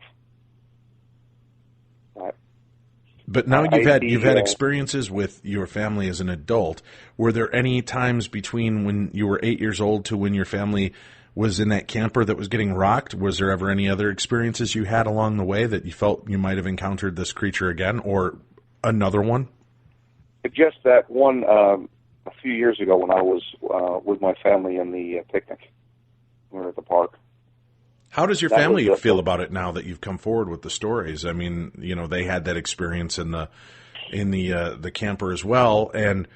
But now you've had experiences with your family as an adult. Were there any times between when you were 8 years old to when your family was in that camper that was getting rocked? Was there ever any other experiences you had along the way that you felt you might have encountered this creature again, or another one? Just that one a few years ago when I was with my family in the picnic. We were at the park. How does your family feel about it now that you've come forward with the stories? I mean, you know, they had that experience in the camper as well, and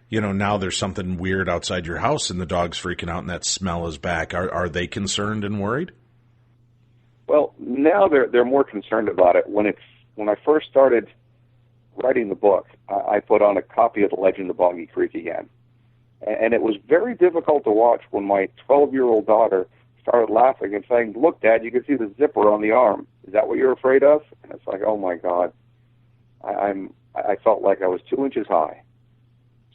you know, now there's something weird outside your house, and the dog's freaking out, and that smell is back. Are they concerned and worried? Well, now they're more concerned about it. When I first started writing the book, I put on a copy of The Legend of Boggy Creek again, and it was very difficult to watch when my 12-year-old daughter started laughing and saying, "Look, Dad, you can see the zipper on the arm. Is that what you're afraid of?" And it's like, oh my God, I felt like I was 2 inches high.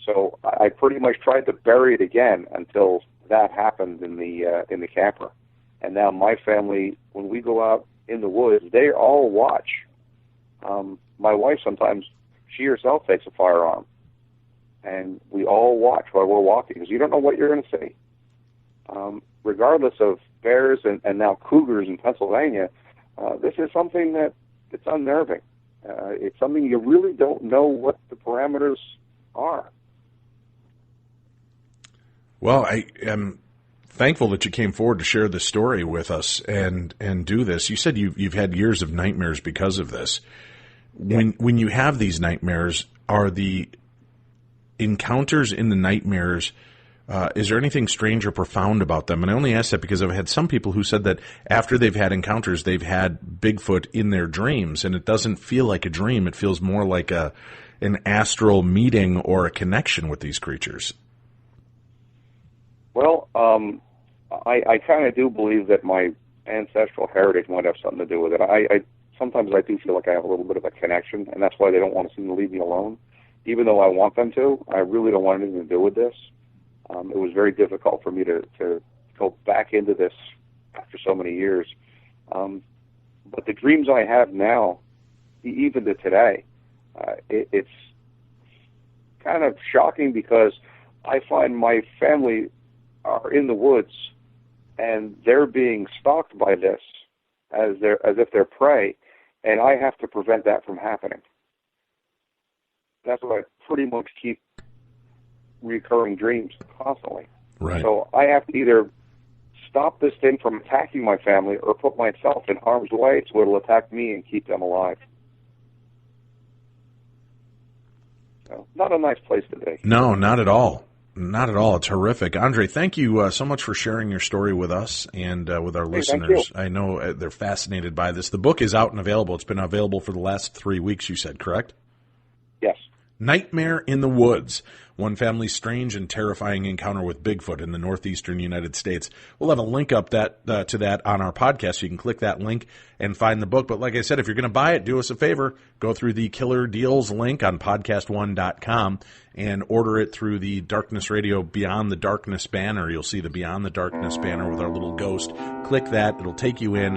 So I pretty much tried to bury it again until that happened in the camper. And now my family, when we go out in the woods, they all watch. My wife sometimes, she herself takes a firearm, and we all watch while we're walking because you don't know what you're going to see. Regardless of bears and now cougars in Pennsylvania, this is something that it's unnerving. It's something you really don't know what the parameters are. Well, I am thankful that you came forward to share this story with us and do this. You said you've had years of nightmares because of this. When you have these nightmares, are the encounters in the nightmares, Is there anything strange or profound about them? And I only ask that because I've had some people who said that after they've had encounters, they've had Bigfoot in their dreams, and it doesn't feel like a dream. It feels more like an astral meeting or a connection with these creatures. Well, I kind of do believe that my ancestral heritage might have something to do with it. Sometimes I do feel like I have a little bit of a connection, and that's why they don't want to seem to leave me alone. Even though I want them to, I really don't want anything to do with this. It was very difficult for me to go back into this after so many years. But the dreams I have now, even to today, it's kind of shocking because I find my family are in the woods and they're being stalked by this as if they're prey, and I have to prevent that from happening. That's why I pretty much keep recurring dreams constantly. Right. So I have to either stop this thing from attacking my family or put myself in harm's way so it'll attack me and keep them alive. So, not a nice place to be. No, not at all. Not at all. It's horrific. Andre, thank you so much for sharing your story with us and with our listeners. I know they're fascinated by this. The book is out and available. It's been available for the last 3 weeks, you said, correct? Yes. Nightmare in the Woods, one family's strange and terrifying encounter with Bigfoot in the northeastern United States. We'll have a link up to that on our podcast, so you can click that link and find the book. But like I said, if you're going to buy it, do us a favor. Go through the Killer Deals link on podcast1.com and order it through the Darkness Radio Beyond the Darkness banner. You'll see the Beyond the Darkness banner with our little ghost. Click that. It'll take you in.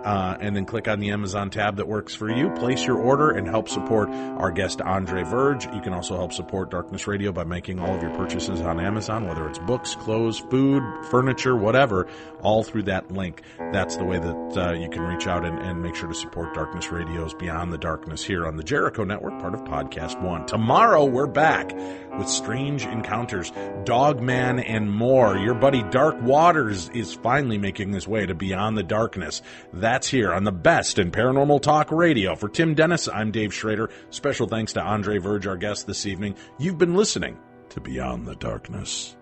And then click on the Amazon tab that works for you. Place your order and help support our guest, Andre Verge. You can also help support Darkness Radio by making all of your purchases on Amazon, whether it's books, clothes, food, furniture, whatever, all through that link. That's the way that you can reach out and make sure to support Darkness Radio's Beyond the Darkness here on the Jericho Network, part of Podcast One. Tomorrow, we're back with strange encounters, Dogman, and more. Your buddy Dark Waters is finally making his way to Beyond the Darkness. That's here on the best in paranormal talk radio. For Tim Dennis, I'm Dave Schrader. Special thanks to Andre Verge, our guest this evening. You've been listening to Beyond the Darkness.